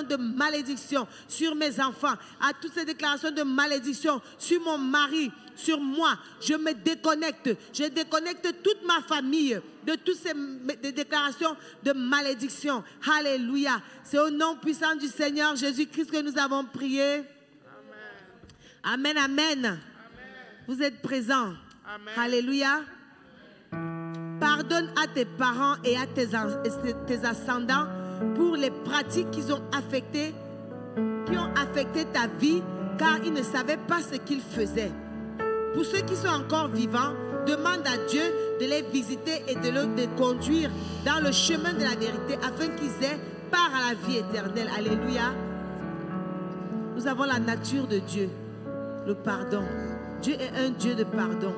S1: de malédiction sur mes enfants, à toutes ces déclarations de malédiction sur mon mari, sur moi. Je me déconnecte, je déconnecte toute ma famille de toutes ces déclarations de malédiction. Alléluia. C'est au nom puissant du Seigneur Jésus-Christ que nous avons prié. Amen, amen. Amen. Vous êtes présents. Amen. Alléluia. Pardonne à tes parents et à tes ascendants pour les pratiques qui ont affecté ta vie, car ils ne savaient pas ce qu'ils faisaient. Pour ceux qui sont encore vivants, demande à Dieu de les visiter et de les conduire dans le chemin de la vérité afin qu'ils aient part à la vie éternelle. Alléluia. Nous avons la nature de Dieu, le pardon. Dieu est un Dieu de pardon.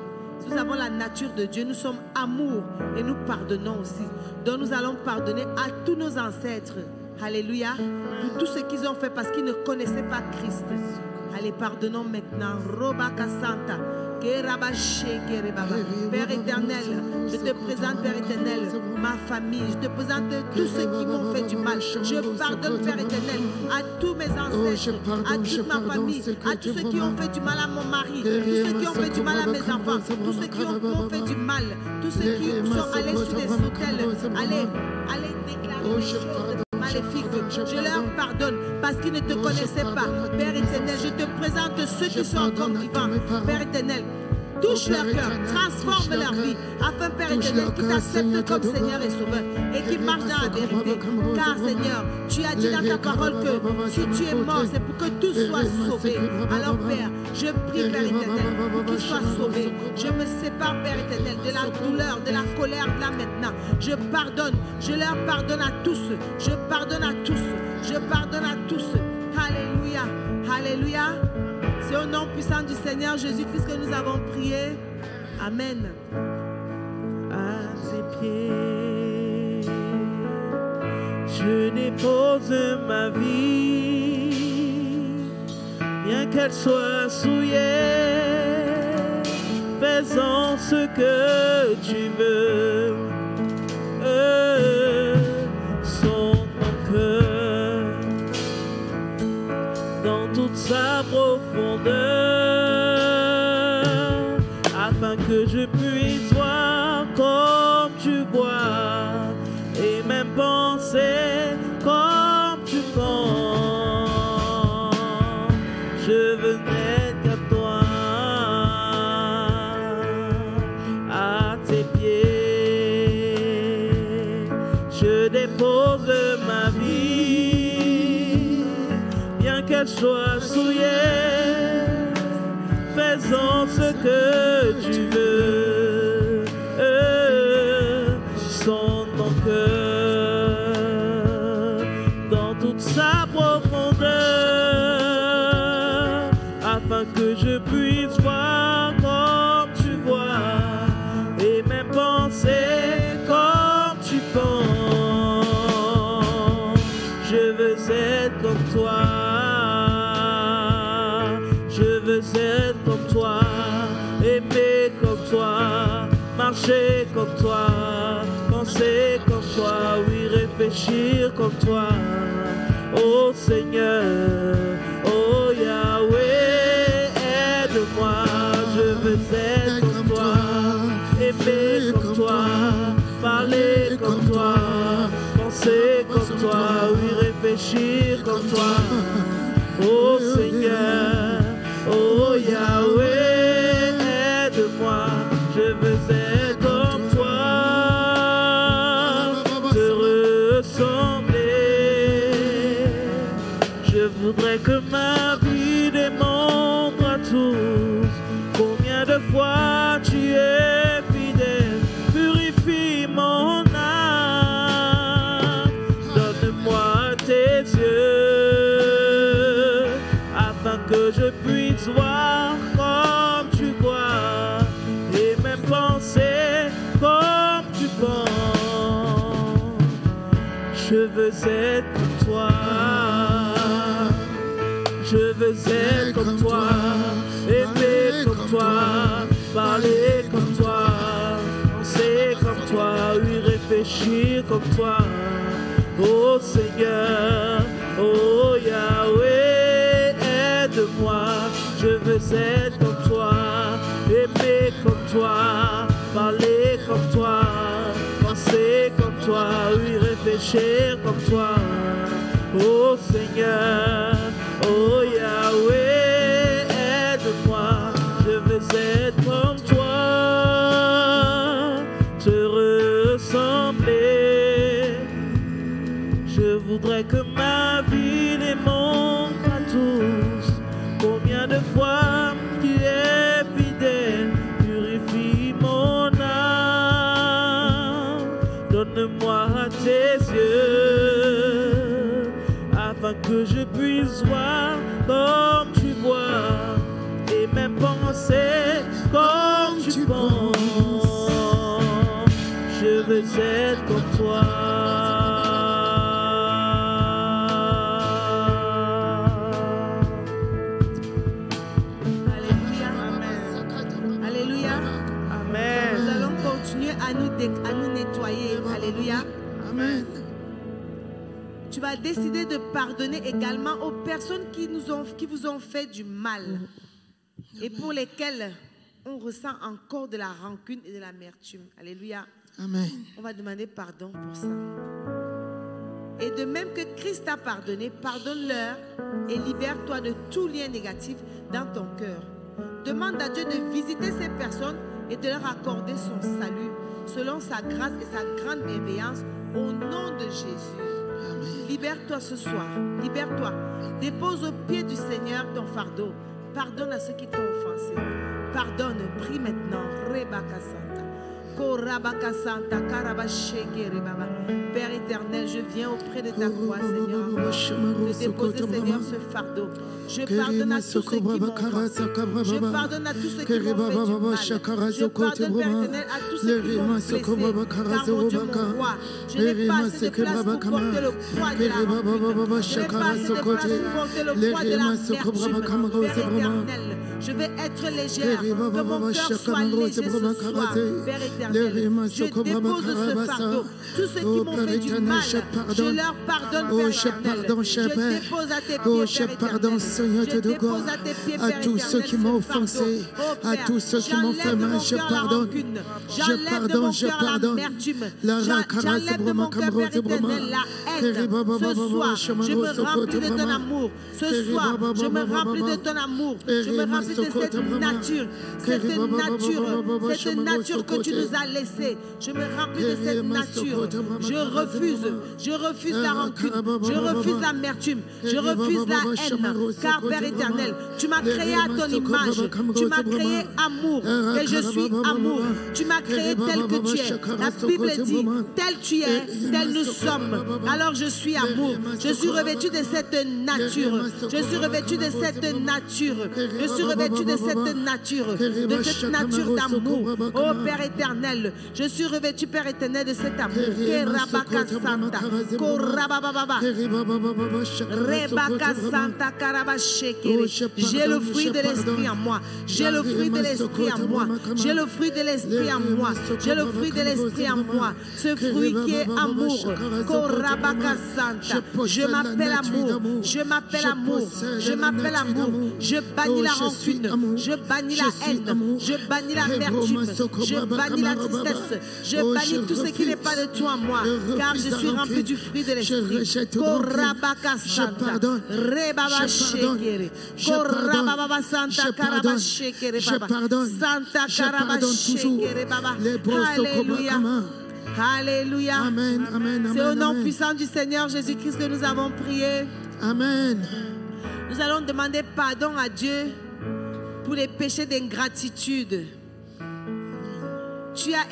S1: Nous avons la nature de Dieu, nous sommes amour et nous pardonnons aussi. Donc nous allons pardonner à tous nos ancêtres. Alléluia. Pour tout ce qu'ils ont fait parce qu'ils ne connaissaient pas Christ. Allez, pardonnons maintenant. Père éternel, je te présente, Père éternel, ma famille. Je te présente tous ceux qui m'ont fait du mal. Je pardonne, Père éternel, à tous mes ancêtres, à toute ma famille, à tous ceux qui ont fait du mal à mon mari, tous ceux qui ont fait du mal à mes enfants, tous ceux qui m'ont fait du mal, tous ceux qui sont allés sur des hôtels. Allez déclarer des choses maléfiques. Je leur pardonne parce qu'ils ne te connaissaient pas. Père éternel, je te présente ceux qui sont encore vivants. Père éternel, touche leur cœur, transforme leur vie, afin, Père éternel, qu'ils t'acceptent comme Seigneur et Sauveur et qu'ils marchent dans la vérité. Car, Seigneur, tu as dit dans ta parole que si tu es mort, c'est pour que tous soient sauvés. Alors, Père, je prie, Père éternel, pour qu'ils soient sauvés. Je me sépare, Père éternel, de la douleur, de la colère, là maintenant. Je pardonne, je leur pardonne à tous. Je pardonne à tous. Je pardonne à tous. Alléluia. Alléluia. C'est au nom puissant du Seigneur Jésus-Christ que nous avons prié. Amen. À ses pieds, je dépose ma vie.
S2: bien qu'elle soit souillée, fais-en ce que tu veux. Sonde mon cœur dans toute sa profondeur, afin que je puisse voir comme tu vois, et même penser comme tu penses. Je veux n'être qu'à toi, à tes pieds. Je dépose ma vie, bien qu'elle soit souillée, fais-en ce que tu veux. Sonde mon cœur dans toute sa profondeur, afin que je puisse voir comme tu vois, et même penser comme tu penses. Je veux être comme toi, je veux être comme toi, aimer comme toi, marcher comme toi, penser comme toi, oui, réfléchir comme toi. Oh Seigneur, oh Yahweh, aide-moi. Je veux être comme toi, aimer comme toi, parler comme toi, penser comme toi, oui, réfléchir comme toi. Oh Seigneur, oh Yahweh, aide-moi. Je veux être comme toi, te ressembler. Je voudrais que ma vie démontre à tous combien de fois tu es fidèle. Purifie mon âme, donne-moi tes yeux, afin que je puisse voir comme tu vois, et même penser comme tu penses. Je veux être comme toi, je veux être comme toi, aimer comme toi, parler comme toi, penser comme toi, oui, réfléchir comme toi. Oh Seigneur, oh Yahweh, aide-moi. Je veux être comme toi, aimer comme toi, parler comme toi, penser comme toi, oui, réfléchir comme toi. Oh Seigneur, oh Yahweh, aide-moi. Je veux être comme toi, te ressembler. Je voudrais que ma vie démontre à tous combien de fois tu es fidèle. Purifie mon âme, donne-moi tes yeux, afin que je puisse voir comme tu vois, et même penser comme tu penses. Je veux être comme toi.
S1: À nous nettoyer. Alléluia.
S3: Amen.
S1: Tu vas décider de pardonner également aux personnes qui vous ont fait du mal et pour lesquelles on ressent encore de la rancune et de l'amertume. Alléluia.
S3: Amen.
S1: On va demander pardon pour ça. Et de même que Christ t'a pardonné, pardonne-leur et libère-toi de tout lien négatif dans ton cœur. Demande à Dieu de visiter ces personnes et de leur accorder son salut selon sa grâce et sa grande bienveillance au nom de Jésus. Libère-toi ce soir, libère-toi. Dépose au pied du Seigneur ton fardeau. Pardonne à ceux qui t'ont offensé. Pardonne, prie maintenant. Rebaka Santa. Korabaka Santa, Karabasheke Rebaba. Père éternel, je viens auprès de ta croix, Seigneur. De déposer, Seigneur, ce fardeau. Je pardonne à tous ceux qui m'ont offensé. Je pardonne à tous ceux qui m'ont fait du mal. Je pardonne, Père éternel, à tous ceux qui m'ont blessé. Car mon Dieu, mon roi, Je n'ai pas assez de place pour porter le poids de la rancune. Je n'ai pas assez de place pour porter le poids de l'amertume. Père éternel, je vais être légère, que mon cœur soit léger ce soir. Père éternel, je dépose ce fardeau. Tous ceux qui m'ont fait du mal, je leur pardonne, Père éternel. Je dépose à tes pieds, Père éternel. Je dépose à tes pieds, Père éternel.
S3: À tous ceux qui m'ont offensé, à tous ceux qui m'ont fait mal, je pardonne. Je pardonne, je pardonne.
S1: J'enlève de mon cœur, Père éternel, la haine. Ce soir, je me remplis de ton amour. Ce soir, je me remplis de ton amour. Je me remplis de cette nature que tu nous as laissée. Je me remplis de cette nature. Je refuse la rancune. Je refuse l'amertume. Je refuse la haine. Car, Père éternel, tu m'as créé à ton image. Tu m'as créé amour. Et je suis amour. Tu m'as créé tel que tu es. La Bible dit, tel tu es, tel nous sommes. Alors je suis amour. Je suis revêtu de cette nature. Je suis revêtu de cette nature. Je suis revêtu de cette nature d'amour. Oh Père éternel, je suis revêtu, Père éternel, de cet amour. J'ai le fruit de l'esprit en moi. J'ai le fruit de l'esprit en moi. J'ai le fruit de l'esprit en moi. J'ai le fruit de l'esprit en moi. Ce fruit qui est amour. Je m'appelle amour. Je m'appelle amour. Je m'appelle amour. Je bannis la rancune. Je bannis la haine. Je bannis l'amertume. Je bannis la tristesse. Je bannis tout ce qui n'est pas de toi en moi. Car je suis rempli du fruit de l'esprit. Je pardonne.
S3: Je pardonne toujours les
S1: Alléluia. Alléluia.
S3: Amen, amen,
S1: c'est au nom
S3: amen.
S1: puissant du Seigneur Jésus-Christ que nous avons prié.
S3: Amen.
S1: Nous allons demander pardon à Dieu pour les péchés d'ingratitude. Tu as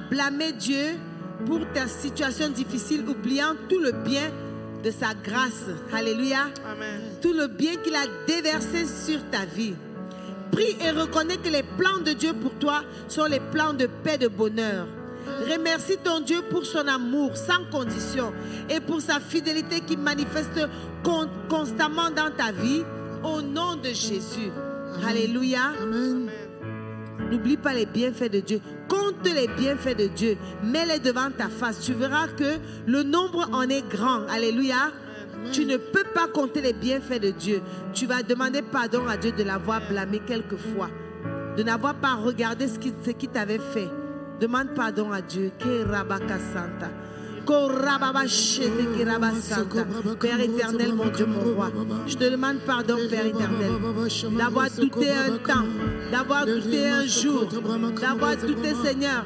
S1: blâmé Dieu pour ta situation difficile, oubliant tout le bien de sa grâce. Alléluia.
S2: Amen.
S1: Tout le bien qu'il a déversé sur ta vie. Prie et reconnais que les plans de Dieu pour toi sont les plans de paix, de bonheur. Remercie ton Dieu pour son amour sans condition et pour sa fidélité qui manifeste constamment dans ta vie au nom de Jésus. Amen. Alléluia.
S3: Amen.
S1: N'oublie pas les bienfaits de Dieu. Compte les bienfaits de Dieu. Mets-les devant ta face. Tu verras que le nombre en est grand. Alléluia. Amen. Tu ne peux pas compter les bienfaits de Dieu. Tu vas demander pardon à Dieu de l'avoir blâmé quelquefois, de n'avoir pas regardé ce qui t'avait fait. Demande pardon à Dieu. Père éternel, mon Dieu, mon roi, je te demande pardon, Père éternel, d'avoir douté un temps, d'avoir douté un jour, d'avoir douté, Seigneur,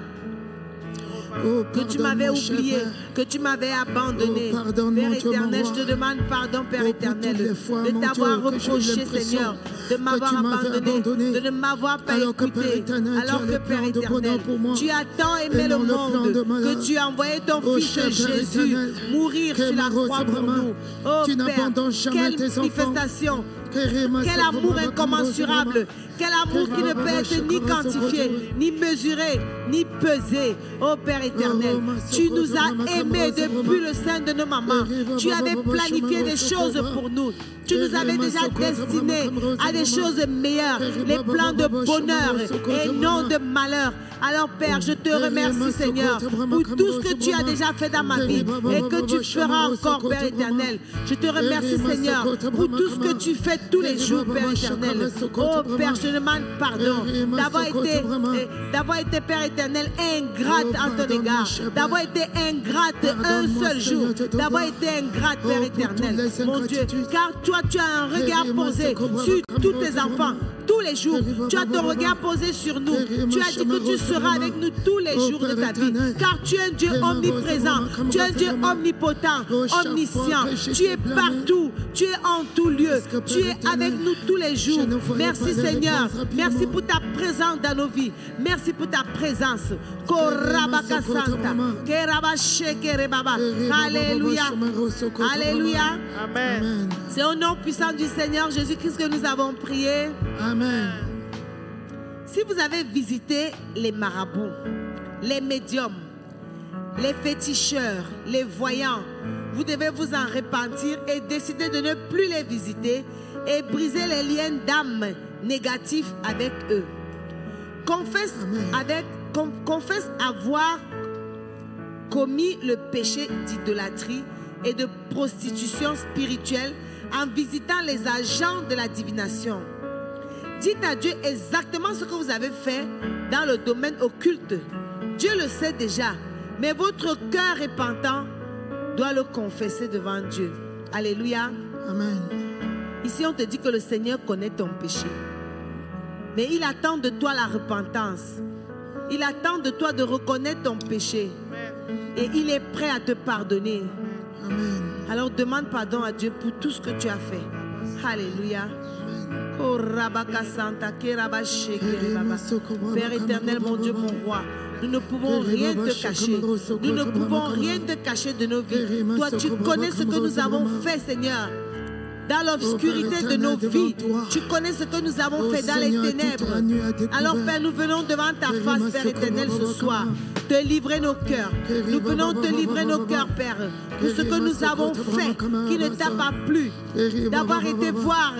S1: que tu m'avais oublié, que tu m'avais abandonné. Père éternel, je te demande pardon, Père éternel, de t'avoir reproché, Seigneur, de m'avoir abandonné, de ne m'avoir pas écouté. Alors que, Père éternel, tu as tant aimé le monde que tu as envoyé ton Fils Jésus mourir sur la croix pour nous. Oh Père, quelle manifestation! Quel amour incommensurable, quel amour qui ne peut être ni quantifié, ni mesuré, ni pesé. Oh Père éternel, tu nous as aimés depuis le sein de nos mamans. Tu avais planifié des choses pour nous. Tu nous avais déjà destinés à des choses meilleures, les plans de bonheur et non de malheur. Alors Père, je te remercie, Seigneur, pour tout ce que tu as déjà fait dans ma vie et que tu feras encore, Père éternel. Je te remercie, Seigneur, pour tout ce que tu fais tous les jours, Père éternel. Oh Père, je te demande pardon d'avoir été, Père éternel, ingrate en ton égard, d'avoir été ingrate un seul jour, d'avoir été ingrate, Père éternel, mon Dieu, car toi tu as un regard posé sur tous tes enfants. Tous les jours, tu as ton regard posé sur nous. Tu as dit que tu seras avec nous tous les jours de ta vie. Car tu es un Dieu omniprésent. Tu es un Dieu omnipotent, omniscient. Tu es partout. Tu es en tout lieu. Tu es avec nous tous les jours. Merci Seigneur. Merci pour ta présence dans nos vies. Merci pour ta présence. Alléluia. Alléluia.
S2: Amen.
S1: C'est au nom puissant du Seigneur Jésus-Christ que nous avons prié.
S3: Amen.
S1: Si vous avez visité les marabouts, les médiums, les féticheurs, les voyants, vous devez vous en repentir et décider de ne plus les visiter et briser les liens d'âme négatifs avec eux. Confesse avoir commis le péché d'idolâtrie et de prostitution spirituelle en visitant les agents de la divination. Dites à Dieu exactement ce que vous avez fait dans le domaine occulte. Dieu le sait déjà, mais votre cœur repentant doit le confesser devant Dieu. Alléluia.
S3: Amen.
S1: Ici, on te dit que le Seigneur connaît ton péché. Mais il attend de toi la repentance. Il attend de toi de reconnaître ton péché. Et il est prêt à te pardonner.
S3: Amen.
S1: Alors demande pardon à Dieu pour tout ce que tu as fait. Alléluia. Oh, Père éternel, mon Dieu, mon roi, nous ne pouvons rien te cacher. Nous ne pouvons rien te cacher de nos vies. Toi, tu connais ce que nous avons fait, Seigneur. Dans l'obscurité de nos vies, tu connais ce que nous avons fait dans les ténèbres. Alors, Père, nous venons devant ta face, Père éternel, ce soir, te livrer nos cœurs. Nous venons te livrer nos cœurs, Père, pour ce que nous avons fait, qui ne t'a pas plu, d'avoir été voir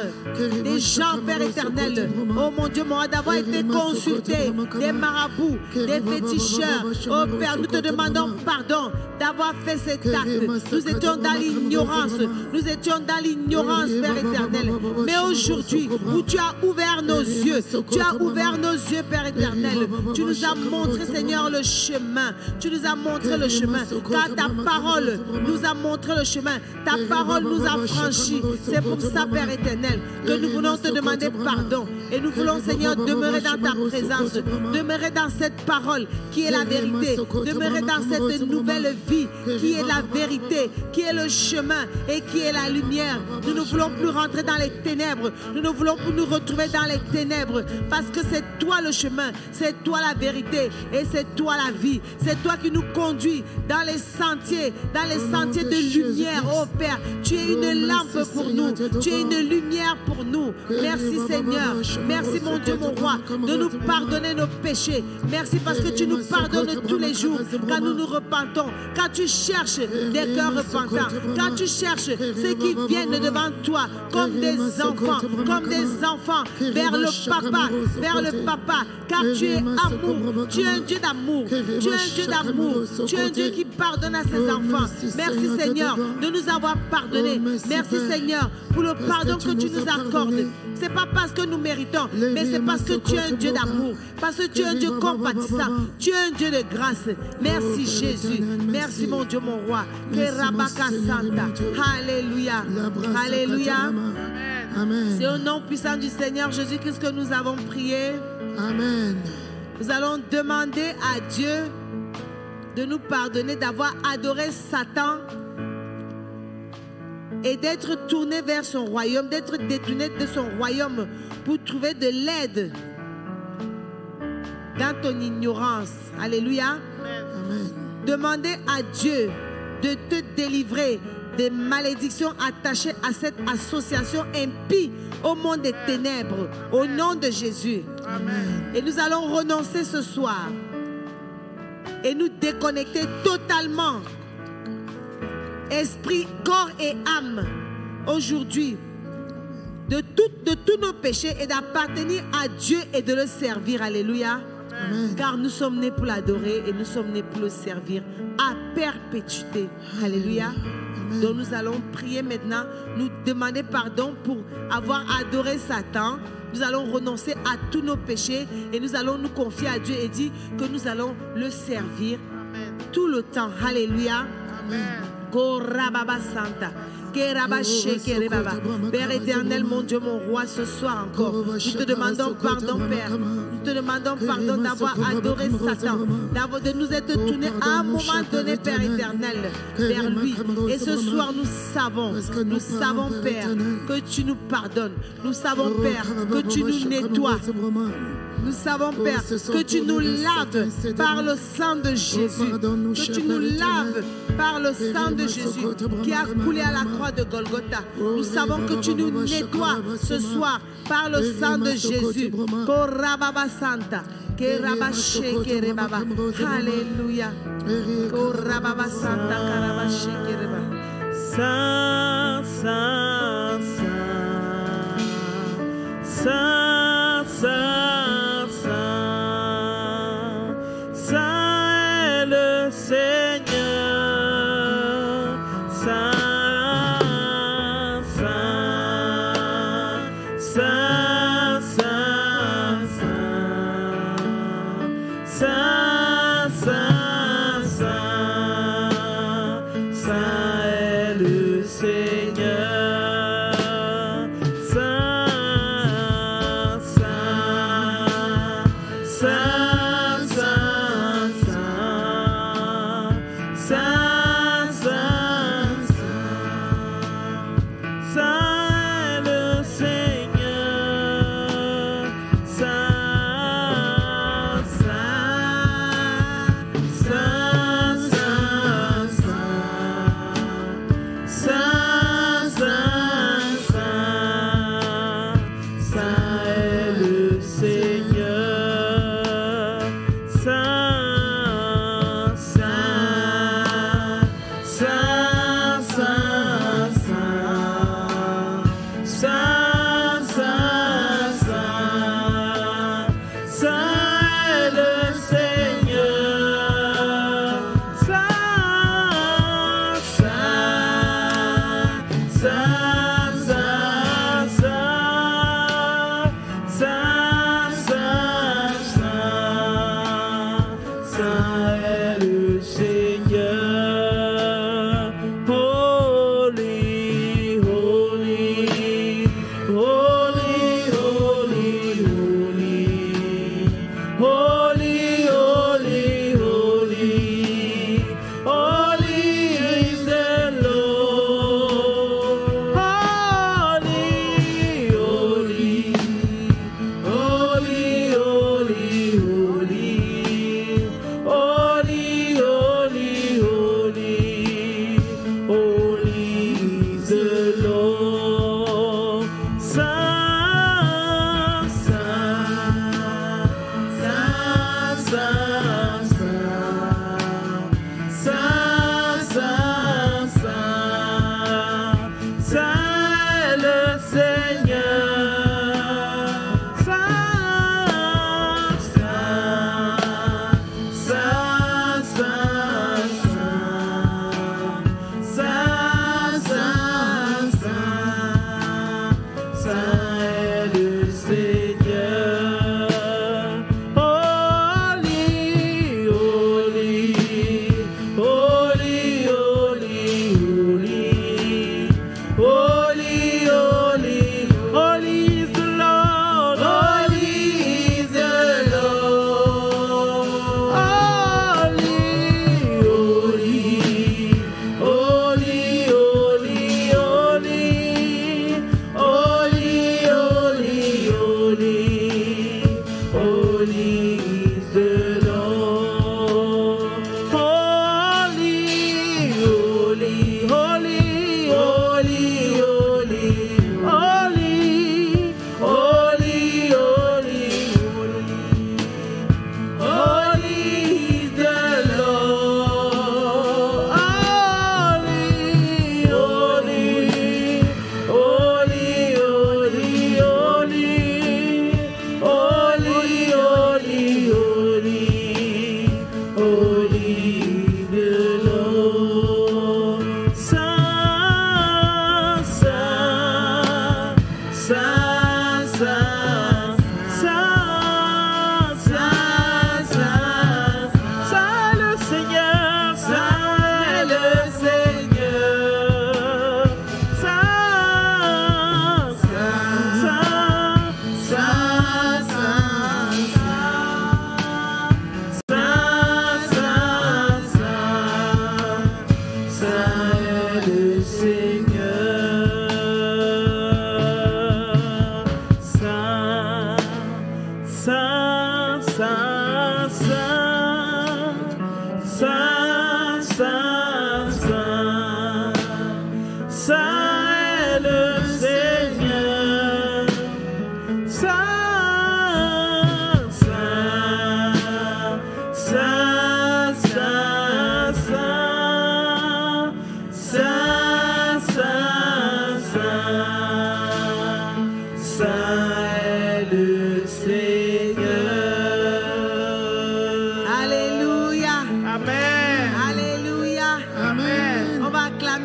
S1: des gens, Père éternel, oh mon Dieu, mon roi, d'avoir été consultés, des marabouts, des féticheurs. Oh Père, nous te demandons pardon d'avoir fait cet acte. Nous étions dans l'ignorance. Nous étions dans l'ignorance, Père éternel. Mais aujourd'hui, où tu as ouvert nos yeux, tu as ouvert nos yeux, Père éternel. Tu nous as montré, Seigneur, le chemin. Tu nous as montré le chemin. Car ta parole nous a montré le chemin. Ta parole nous a franchis. C'est pour ça, Père éternel, que nous voulons te demander pardon. Et nous voulons, Seigneur, demeurer dans ta présence. Demeurer dans cette parole qui est la vérité. Demeurer dans cette nouvelle vie qui est la vérité, qui est le chemin et qui est la lumière. Nous ne voulons plus rentrer dans les ténèbres. Nous ne voulons plus nous retrouver dans les ténèbres. Parce que c'est toi le chemin, c'est toi la vérité et c'est toi la vie. C'est toi qui nous conduis dans les sentiers de lumière. Oh Père, tu es une lampe pour nous. Tu es une lumière pour nous. Merci Seigneur. Merci mon Dieu, mon roi, de nous pardonner nos péchés. Merci parce que tu nous pardonnes tous les jours quand nous nous repentons. Quand tu cherches des cœurs repentants. Quand tu cherches ceux qui viennent devant toi comme des enfants vers le papa, car tu es amour, tu es un Dieu d'amour, tu es un Dieu d'amour, tu es un Dieu qui pardonne à ses enfants. Merci Seigneur de nous avoir pardonné. Merci Seigneur pour le pardon que tu nous accordes. C'est pas parce que nous méritons, mais c'est parce que tu es un Dieu d'amour, parce que tu es un Dieu compatissant, tu es un Dieu de grâce. Merci Jésus, merci mon Dieu, mon roi. Alléluia, alléluia. C'est au nom puissant du Seigneur Jésus-Christ que nous avons prié.
S3: Amen.
S1: Nous allons demander à Dieu de nous pardonner d'avoir adoré Satan et d'être tourné vers son royaume, d'être détourné de son royaume pour trouver de l'aide dans ton ignorance. Alléluia.
S3: Amen.
S1: Demandez à Dieu de te délivrer des malédictions attachées à cette association impie au monde des ténèbres, au nom de Jésus.
S3: Amen.
S1: Et nous allons renoncer ce soir et nous déconnecter totalement, esprit, corps et âme, aujourd'hui, de tous nos péchés et d'appartenir à Dieu et de le servir. Alléluia.
S3: Amen.
S1: Car nous sommes nés pour l'adorer et nous sommes nés pour le servir à perpétuité. Alléluia.
S3: Amen.
S1: Donc nous allons prier maintenant, nous demander pardon pour avoir adoré Satan. Nous allons renoncer à tous nos péchés et nous allons nous confier à Dieu et dire que nous allons le servir tout le temps. Alléluia. Père éternel, mon Dieu, mon roi, ce soir encore, nous te demandons pardon, Père. Nous te demandons pardon d'avoir adoré Satan, de nous être tournés à un moment donné, Père éternel, vers lui. Et ce soir, nous savons, Père, que tu nous pardonnes. Nous savons, Père, que tu nous nettoies. Nous savons, Père, que tu nous laves par le sang de Jésus. Que tu nous laves par le sang de Jésus qui a coulé à la croix de Golgotha. Nous savons que tu nous nettoies ce soir par le sang de Jésus. Santa. Que rabashe que rebaba. Alléluia. Ko rababa Santa karabashe que reba.
S2: Saint, Saint, Saint, Saint, Saint, Saint est le Seigneur. Saint, Saint, Saint, Saint, Saint, Saint, Saint, Saint est le Seigneur.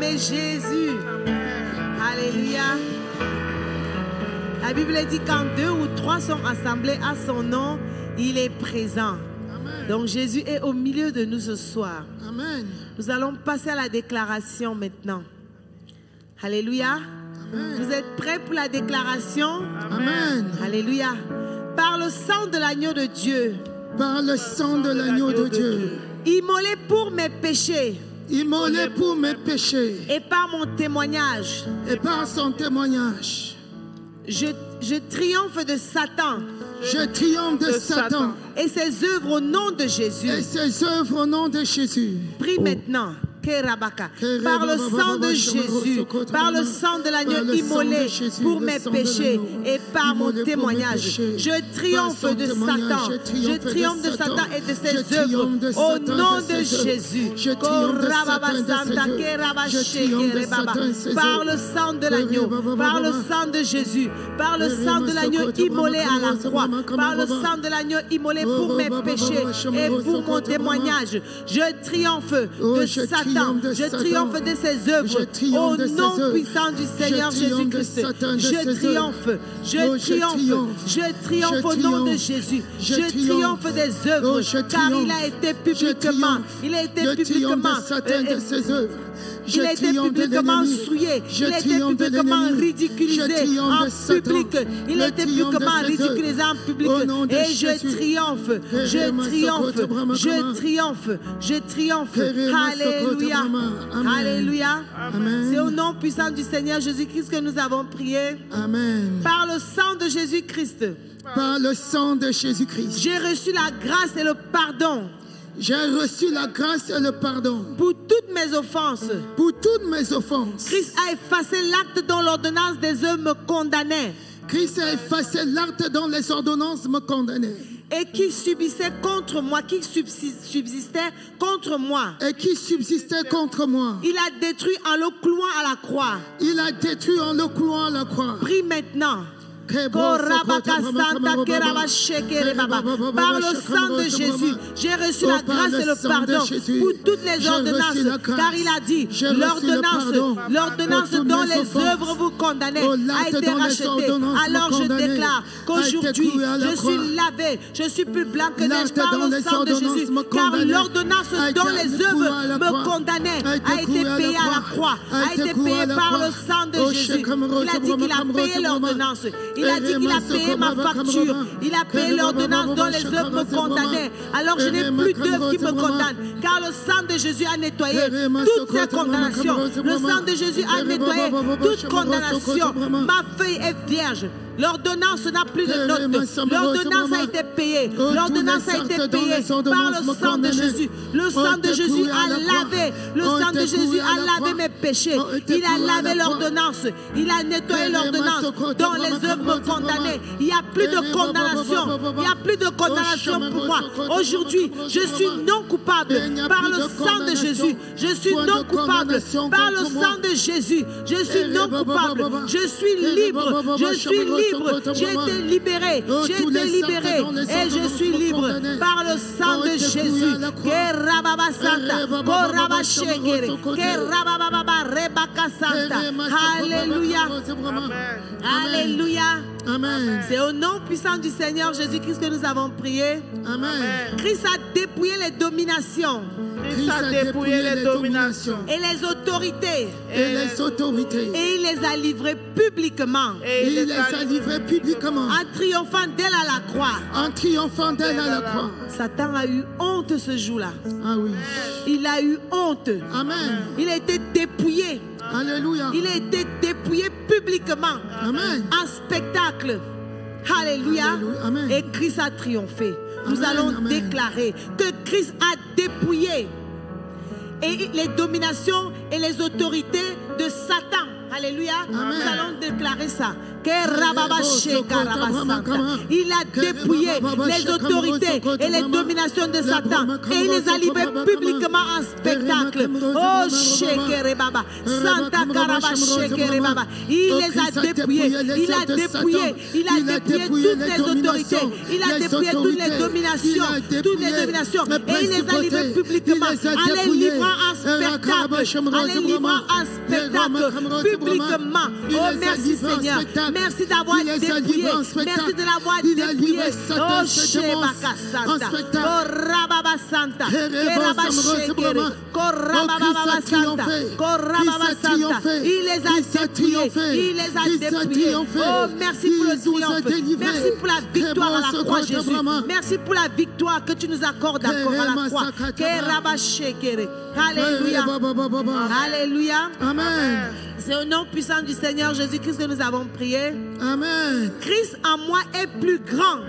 S1: acclamer Jésus. Alléluia. La Bible dit quand 2 ou 3 sont assemblés à son nom, il est présent. Amen. Donc Jésus est au milieu de nous ce soir.
S3: Amen.
S1: Nous allons passer à la déclaration maintenant. Alléluia. Amen. Vous êtes prêts pour la déclaration?
S3: Amen.
S1: Alléluia. Par le sang de l'agneau de Dieu.
S3: Par le sang de l'agneau de Dieu.
S1: Immolé pour mes péchés.
S3: Immolé pour mes péchés.
S1: Et par mon témoignage.
S3: Et par son témoignage.
S1: Je triomphe de Satan.
S3: Je triomphe de Satan.
S1: Et ses œuvres au nom de Jésus.
S3: Et ses œuvres au nom de Jésus.
S1: Prie maintenant. Par le sang de Jésus, par le sang de l'agneau immolé pour mes péchés et par mon témoignage, je triomphe de Satan. Je triomphe de Satan et de ses œuvres au nom de Jésus. Par le sang de l'agneau, par le sang de Jésus, par le sang de l'agneau immolé à la croix, par le sang de l'agneau immolé pour mes péchés et pour mon témoignage, je triomphe de Satan. Je triomphe de ses œuvres au nom puissant du Seigneur Jésus-Christ. Je triomphe au nom de Jésus. Je triomphe des œuvres car il a été publiquement, il a été publiquement souillé, il a été publiquement ridiculisé en public, il a été publiquement ridiculisé en public et je triomphe. Alléluia. Alléluia. C'est au nom puissant du Seigneur Jésus-Christ que nous avons prié.
S3: Amen.
S1: Par le sang de Jésus-Christ.
S3: Par le sang de Jésus-Christ.
S1: J'ai reçu la grâce et le pardon.
S3: J'ai reçu la grâce et le pardon.
S1: Pour toutes mes offenses.
S3: Pour toutes mes offenses.
S1: Christ a effacé l'acte dont l'ordonnance des œuvres me condamnait.
S3: Christ a effacé l'acte dont les ordonnances me condamnaient.
S1: Et qui subsistait contre moi, qui subsistait contre moi.
S3: Et qui subsistait contre moi.
S1: Il a détruit en le clouant à la croix.
S3: Il a détruit en le clouant à la croix.
S1: Prie maintenant. Par le sang de Jésus, j'ai reçu la grâce et le pardon pour toutes les ordonnances, car il a dit, l'ordonnance dont les œuvres vous condamnez a été rachetée. Alors je déclare qu'aujourd'hui, je suis lavé, je suis plus blanc que neige par le sang de Jésus, car l'ordonnance dont les œuvres me condamnaient a été payée à la croix, a été payée par le sang de Jésus. Il a dit qu'il a payé l'ordonnance. Il a dit qu'il a payé ma facture. Il a payé l'ordonnance dont les œuvres me condamnaient. Alors je n'ai plus d'œuvres qui me condamnent. Car le sang de Jésus a nettoyé toutes ces condamnations. Le sang de Jésus a nettoyé toute condamnation. Ma feuille est vierge. L'ordonnance n'a plus de notes. L'ordonnance a été payée. L'ordonnance a été payée par le sang de Jésus. Le sang de Jésus a lavé. Le sang de Jésus a lavé mes péchés. Il a lavé l'ordonnance. Il a nettoyé l'ordonnance dont les œuvres me condamnaient. Il n'y a plus de condamnation. Il n'y a plus de condamnation pour moi. Aujourd'hui, je suis non coupable par le sang de Jésus. Je suis non coupable par le sang de Jésus. Je suis non coupable. Je suis libre. Je suis libre. J'ai été libéré, et je suis libre par le sang de Jésus. Alléluia. Alléluia.
S3: Amen.
S1: C'est au nom puissant du Seigneur Jésus-Christ que nous avons prié.
S3: Amen.
S1: Christ a dépouillé les dominations.
S2: Christ a dépouillé les dominations.
S1: Et les autorités.
S3: Et les autorités.
S1: Et il les a livrées publiquement.
S3: Et il les a livrées publiquement.
S1: En triomphant d'elle à la croix.
S3: En triomphant d'elle à la croix.
S1: Satan a eu honte ce jour-là.
S3: Ah oui.
S1: Il a eu honte.
S3: Amen.
S1: Il a été dépouillé.
S3: Alléluia.
S1: Il a été dépouillé publiquement.
S3: Amen.
S1: En spectacle. Alléluia.
S3: Amen.
S1: Et Christ a triomphé. Nous allons déclarer que Christ a dépouillé et les dominations et les autorités de Satan. Alléluia.
S3: Amen.
S1: Nous allons déclarer ça. Il a dépouillé les autorités et les dominations de Satan et il les a livrées publiquement en spectacle. Oh, Shekerebaba, Santa Karaba Shekerebaba. Il les a dépouillés. Il a dépouillé. Il a dépouillé toutes les autorités. Il a dépouillé toutes les dominations. Et il les a livrées publiquement en les livrant en spectacle. en les livrant en spectacle publiquement. Oh, merci Seigneur. Merci d'avoir dépouillé. Merci de l'avoir dépouillé. Oh, Shebaka Santa. Oh, Rababa Santa. Keraba Shekere. Korababa Santa. Korababa Santa. Il les a dépouillés. Il les a dépouillés. Oh, merci pour le triomphe. Merci pour la victoire à la croix, Jésus. Merci pour la victoire que tu nous accordes encore à la croix. Keraba Shekere. Alléluia. Alléluia.
S3: Amen.
S1: C'est au nom puissant du Seigneur Jésus-Christ que nous avons prié.
S3: Amen.
S1: Christ en moi est plus grand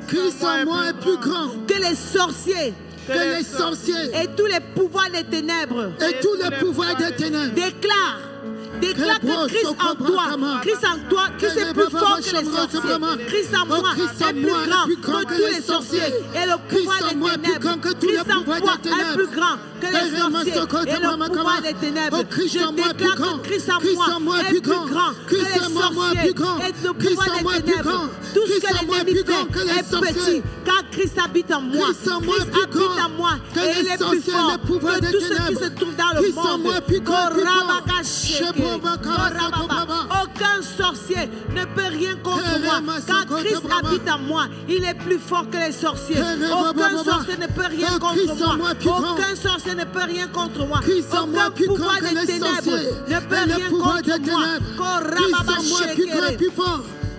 S3: Christ en moi est plus grand
S1: que les sorciers
S3: que les sorciers
S1: et tous les pouvoirs des ténèbres.
S3: et tous les pouvoirs des ténèbres.
S1: Déclare que Christ en toi est plus fort que les sorciers. Christ en moi est plus grand que tous les sorciers et le pouvoir des ténèbres. Christ en toi est plus grand que les sorciers et le pouvoir des ténèbres. Je déclare que Christ en moi est plus grand que les sorciers et le pouvoir des ténèbres. Tout ce que l'ennemi fait est petit, car Christ habite en moi. Christ habite en moi et il est plus fort que tout ce qui se trouve dans le monde. Aucun sorcier ne peut rien contre moi, car Christ habite en moi. Il est plus fort que les sorciers. Aucun sorcier ne peut rien contre moi. Aucun sorcier ne peut rien contre moi. Aucun pouvoir des ténèbres ne peut rien contre moi.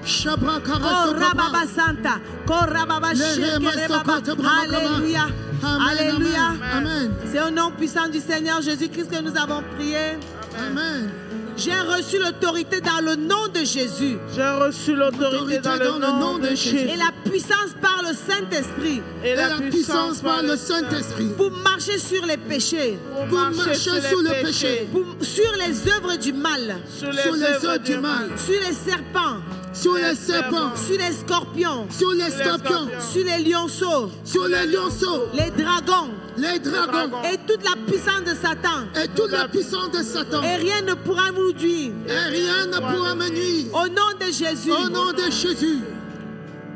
S1: Korababa Santa, Korababa Shekere Baba. Alléluia. Alléluia.
S3: Amen.
S1: C'est au nom puissant du Seigneur Jésus-Christ que nous avons prié.
S3: Amen.
S1: J'ai reçu l'autorité dans le nom de Jésus.
S2: J'ai reçu l'autorité dans le nom de Jésus.
S1: Et la puissance par le Saint-Esprit.
S2: Et la puissance par le Saint-Esprit.
S1: Pour marcher sur les péchés.
S3: Pour marcher sur le péché.
S1: Sur les œuvres du mal.
S2: Sur les œuvres du mal.
S1: Sur les serpents.
S3: Sur les serpents.
S1: Sur les scorpions.
S3: Sur les scorpions.
S1: Sur les lionceaux.
S3: Sur les lionceaux.
S1: Les dragons.
S3: Les dragons.
S1: Et toute la puissance de Satan.
S3: Et toute la puissance de Satan.
S1: Et rien ne pourra nous nuire.
S3: Et rien ne pourra me nuire.
S1: Au nom de Jésus.
S3: Au nom de Jésus.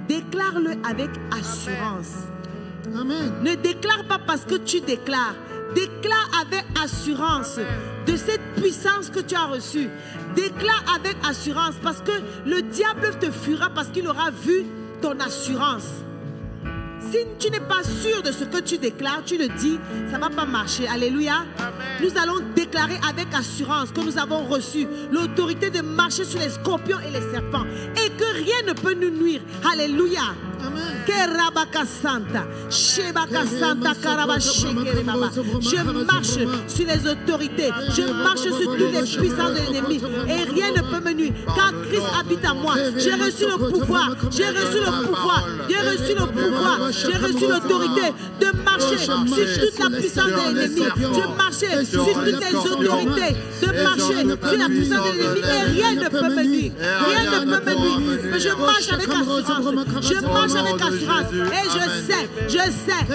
S1: Déclare-le avec assurance.
S3: Amen.
S1: Ne déclare pas parce que tu déclares. Déclare avec assurance de cette puissance que tu as reçue. Déclare avec assurance parce que le diable te fuira parce qu'il aura vu ton assurance. Si tu n'es pas sûr de ce que tu déclares, tu le dis, ça ne va pas marcher. Alléluia.
S2: Amen.
S1: Nous allons déclarer avec assurance que nous avons reçu l'autorité de marcher sur les scorpions et les serpents et que rien ne peut nous nuire. Alléluia.
S3: Amen.
S1: Je marche sur les autorités. Je marche sur toutes les puissances de l'ennemi. Et rien ne peut me nuire. Car Christ habite en moi. J'ai reçu le pouvoir. J'ai reçu le pouvoir. J'ai reçu le pouvoir. J'ai reçu l'autorité de marcher sur toute la puissance de l'ennemi. Je marchais sur toutes les autorités. De marcher sur la puissance de l'ennemi. Et rien ne peut me nuire. Rien ne peut me nuire. Mais je marche avec assurance. Je marche avec assurance. Et je sais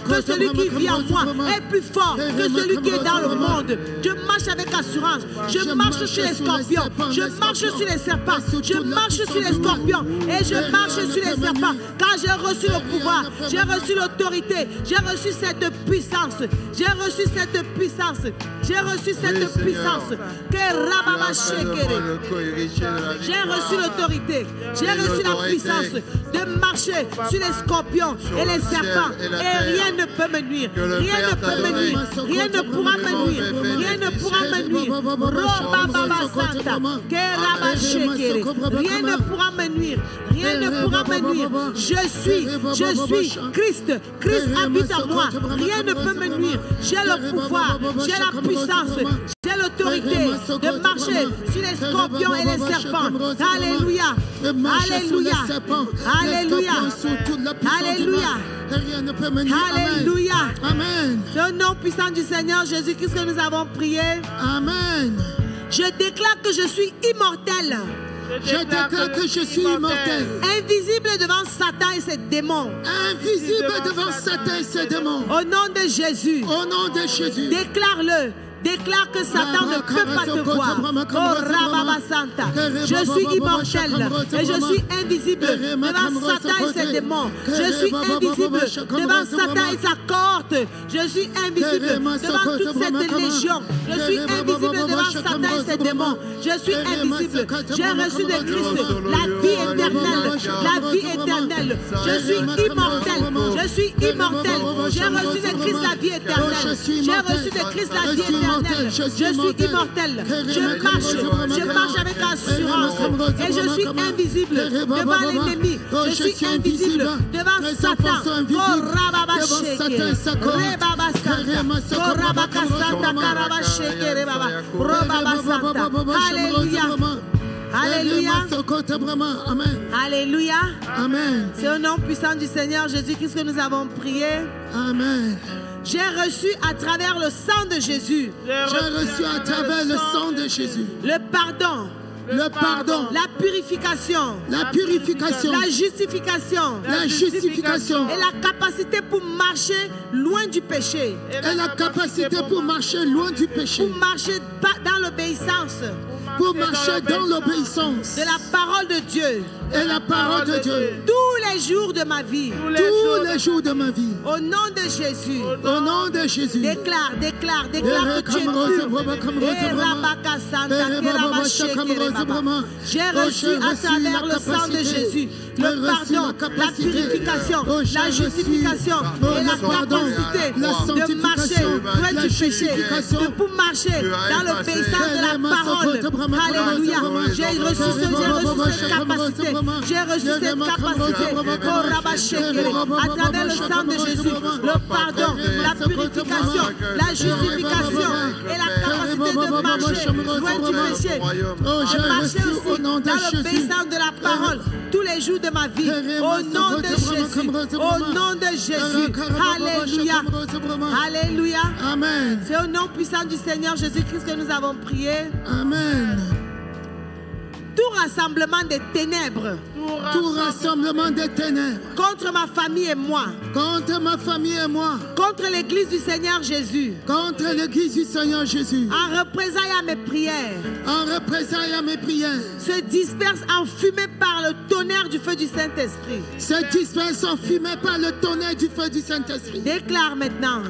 S1: que celui qui vit en moi est plus fort que celui qui est dans le monde. Je marche avec assurance. Je marche sur les scorpions. Je marche sur les serpents. Je marche sur les scorpions. Et je marche sur les serpents. Car j'ai reçu le pouvoir. J'ai reçu l'autorité. J'ai reçu cette puissance. J'ai reçu cette puissance. J'ai reçu cette puissance. J'ai reçu l'autorité. J'ai reçu la puissance de marcher sur les scorpions et les serpents. Et rien ne peut me nuire. Rien ne peut me nuire. Rien ne pourra me nuire. Rien ne pourra me nuire. Rien ne pourra me nuire. Rien ne pourra me nuire. Je suis Christ. Christ habite en moi. Rien ne peut me nuire. J'ai le pouvoir. J'ai la puissance. J'ai l'autorité de marcher sur les scorpions et les serpents. Alléluia. Alléluia. Alléluia. Alléluia. Alléluia.
S3: Amen.
S1: C'est au nom puissant du Seigneur Jésus-Christ que nous avons prié.
S3: Amen.
S1: Je déclare que je suis immortel.
S3: Je déclare que je suis immortel.
S1: Invisible devant Satan et ses démons.
S3: Invisible devant Satan et ses démons.
S1: Au nom de Jésus.
S3: Au nom de Jésus.
S1: Déclare-le. Déclare que Satan ne peut pas te voir. Oh Rababa Santa. Je suis immortel et je suis invisible devant Satan et ses démons. Je suis invisible devant Satan et sa cohorte. Je suis invisible devant toute cette légion. Je suis invisible devant Satan et ses démons. Je suis invisible. J'ai reçu de Christ la vie éternelle. La vie éternelle. Je suis immortel. Je suis immortel. J'ai reçu de Christ la vie éternelle. J'ai reçu de Christ la vie éternelle. Je suis immortel. Je marche avec assurance. Et je suis invisible devant l'ennemi. Je suis invisible devant Satan. Alléluia. Alléluia. Alléluia.
S3: Amen.
S1: C'est au nom puissant du Seigneur Jésus-Christ que nous avons prié.
S3: Amen.
S1: J'ai reçu à travers le sang de Jésus.
S3: J'ai reçu à travers le sang de Jésus.
S1: Le pardon.
S3: Le pardon.
S1: La purification.
S3: La purification.
S1: La justification.
S3: La justification.
S1: Et la capacité pour marcher loin du péché.
S3: Et la capacité pour marcher loin du péché.
S1: Pour marcher dans l'obéissance.
S3: Pour marcher dans l'obéissance
S1: de la parole de Dieu.
S3: Et la parole de Dieu.
S1: Tous les jours de ma vie.
S3: Tous les jours de ma vie.
S1: Au nom de Jésus.
S3: Au nom de Jésus.
S1: Déclare que tu es pur. J'ai reçu à travers le sang de Jésus le pardon, la purification, la justification et la capacité de marcher loin du péché, pour marcher dans l'obéissance de la parole. Alléluia. J'ai reçu cette capacité. J'ai reçu cette capacité à travers le sang de Jésus, le pardon, la purification, la justification et la capacité de marcher loin du péché. J'ai marché aussi dans l'obéissance de la parole tous les jours de ma vie. Au nom de Jésus. Au nom de Jésus. Alléluia. Alléluia.
S3: Amen.
S1: C'est au nom puissant du Seigneur Jésus-Christ que nous avons prié.
S3: Amen.
S1: Tout rassemblement des ténèbres.
S3: Tout rassemblement des ténèbres.
S1: Contre ma famille et moi.
S3: Contre ma famille et moi.
S1: Contre l'église du Seigneur Jésus.
S3: Contre l'église du Seigneur Jésus.
S1: En représailles à mes prières.
S3: En représailles à mes prières.
S1: Se disperse en fumée par le tonnerre du feu du Saint-Esprit.
S3: Se disperse en fumée par le tonnerre du feu du Saint-Esprit.
S1: Déclare maintenant.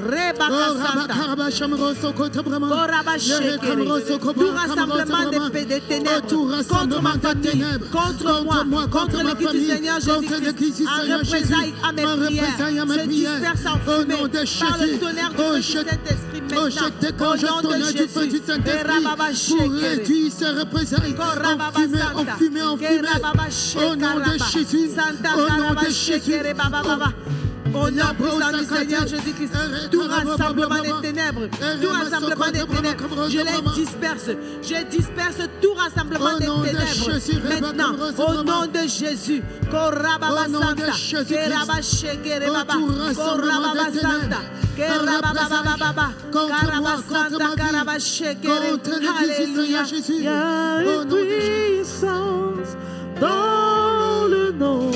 S1: Tout rassemblement des ténèbres. Contre ma famille. Contre moi. Contre l'église du Seigneur Jésus-Christ, en représailles à mes prières, se disperse en fumée par le tonnerre du feu du Saint-Esprit maintenant, au nom de Jésus.
S3: Pour réduire ces représailles en fumée, au nom de Jésus, au nom de Jésus.
S1: Au nom puissant du Seigneur Jésus-Christ, tout rassemblement des ténèbres, je les disperse. Je disperse tout rassemblement des ténèbres. Maintenant, au nom de Jésus,
S3: Au nom de Jésus.
S2: Il y a une puissance dans le nom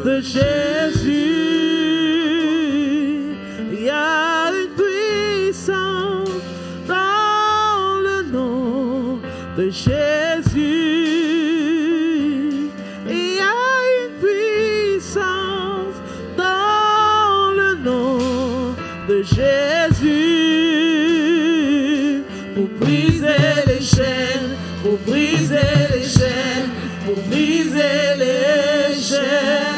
S2: de Jésus. Il y a une puissance dans le nom de Jésus. Il y a une puissance dans le nom de Jésus. Pour briser les chaînes, pour briser les chaînes, pour briser les chaînes,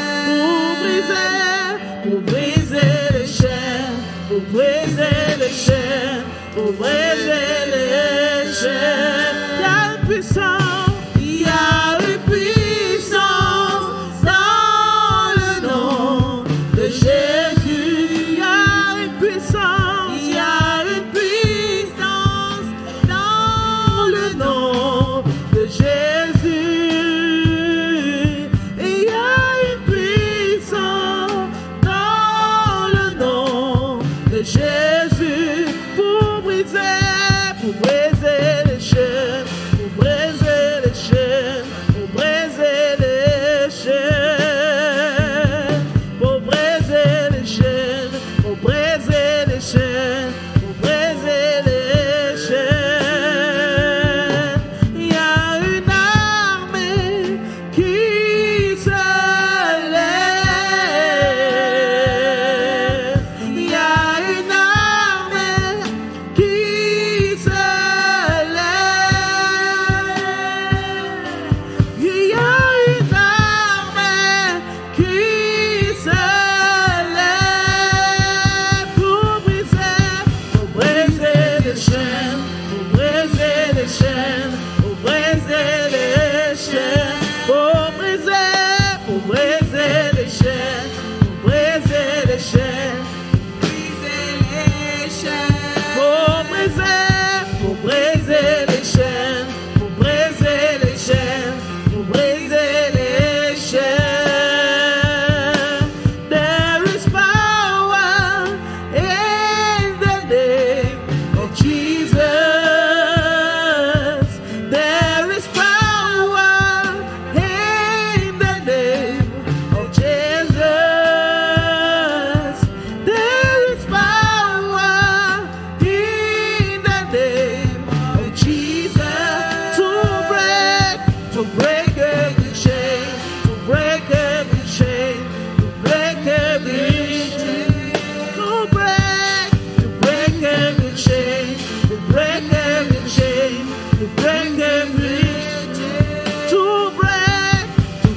S2: pour briser les chaînes, pour briser les chaînes, pour briser les chaînes. Il y a une puissance, il y a une puissance dans le nom de Jésus. Il y a une puissance, il y a une puissance dans le nom de Jésus. Il y a une puissance dans le nom de Jésus pour briser les chaînes, pour briser les chaînes, pour briser les chaînes, pour briser les chaînes, pour briser les chaînes, pour briser les break every chain, to break every to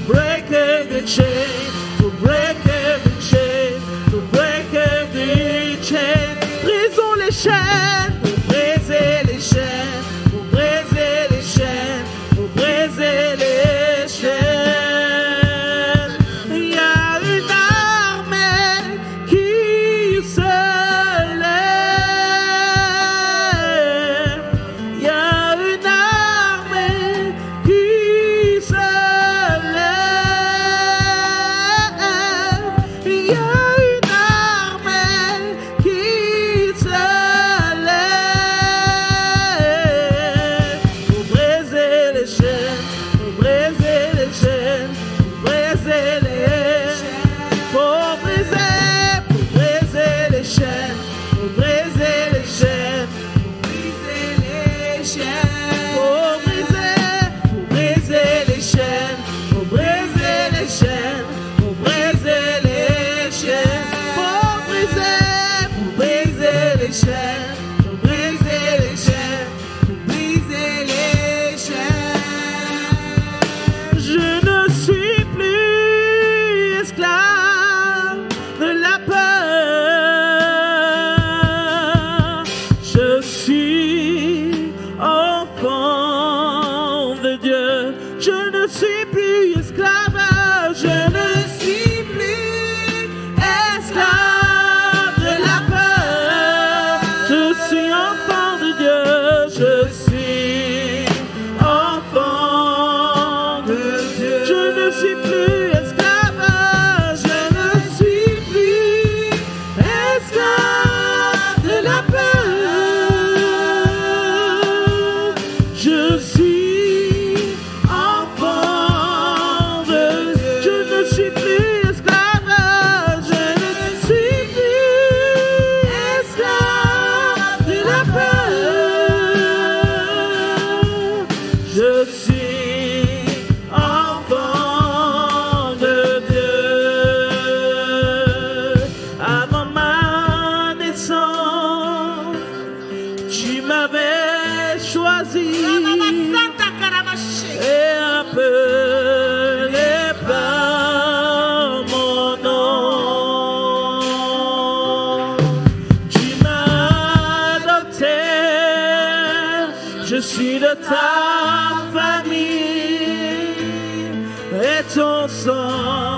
S2: break every chain, to break every chain, to break every chain. Brisons les chaînes, pour briser les chaînes, pour briser les chaînes, pour briser les chaînes. Il y a une armée qui se lève. Il y a une armée qui se lève. Il y a une armée qui se lève. Pour briser les chaînes, pour briser les chaînes, pour briser les chaînes. Pour briser les chaînes, pour briser les chaînes, pour briser les chaînes, pour briser les chaînes, pour briser les chaînes, pour briser les chaînes, pour briser les chaînes, pour briser les chaînes. Je ne suis plus esclave de la peur. Je suis enfant de Dieu. Je ne suis plus esclave. Je ne suis plus esclave de la peur. Je suis enfant de Dieu. Je suis enfant de Dieu. Je ne suis plus esclave. Je ne suis plus esclave de la peur. Je suis enfant de Dieu. Je ne suis plus esclave. Je ne suis plus esclave de la peur. Je suis enfant de Dieu. Avant ma naissance, tu m'avais choisi et appelé par mon nom. Tu m'as adopté, je suis de ta famille et ton sang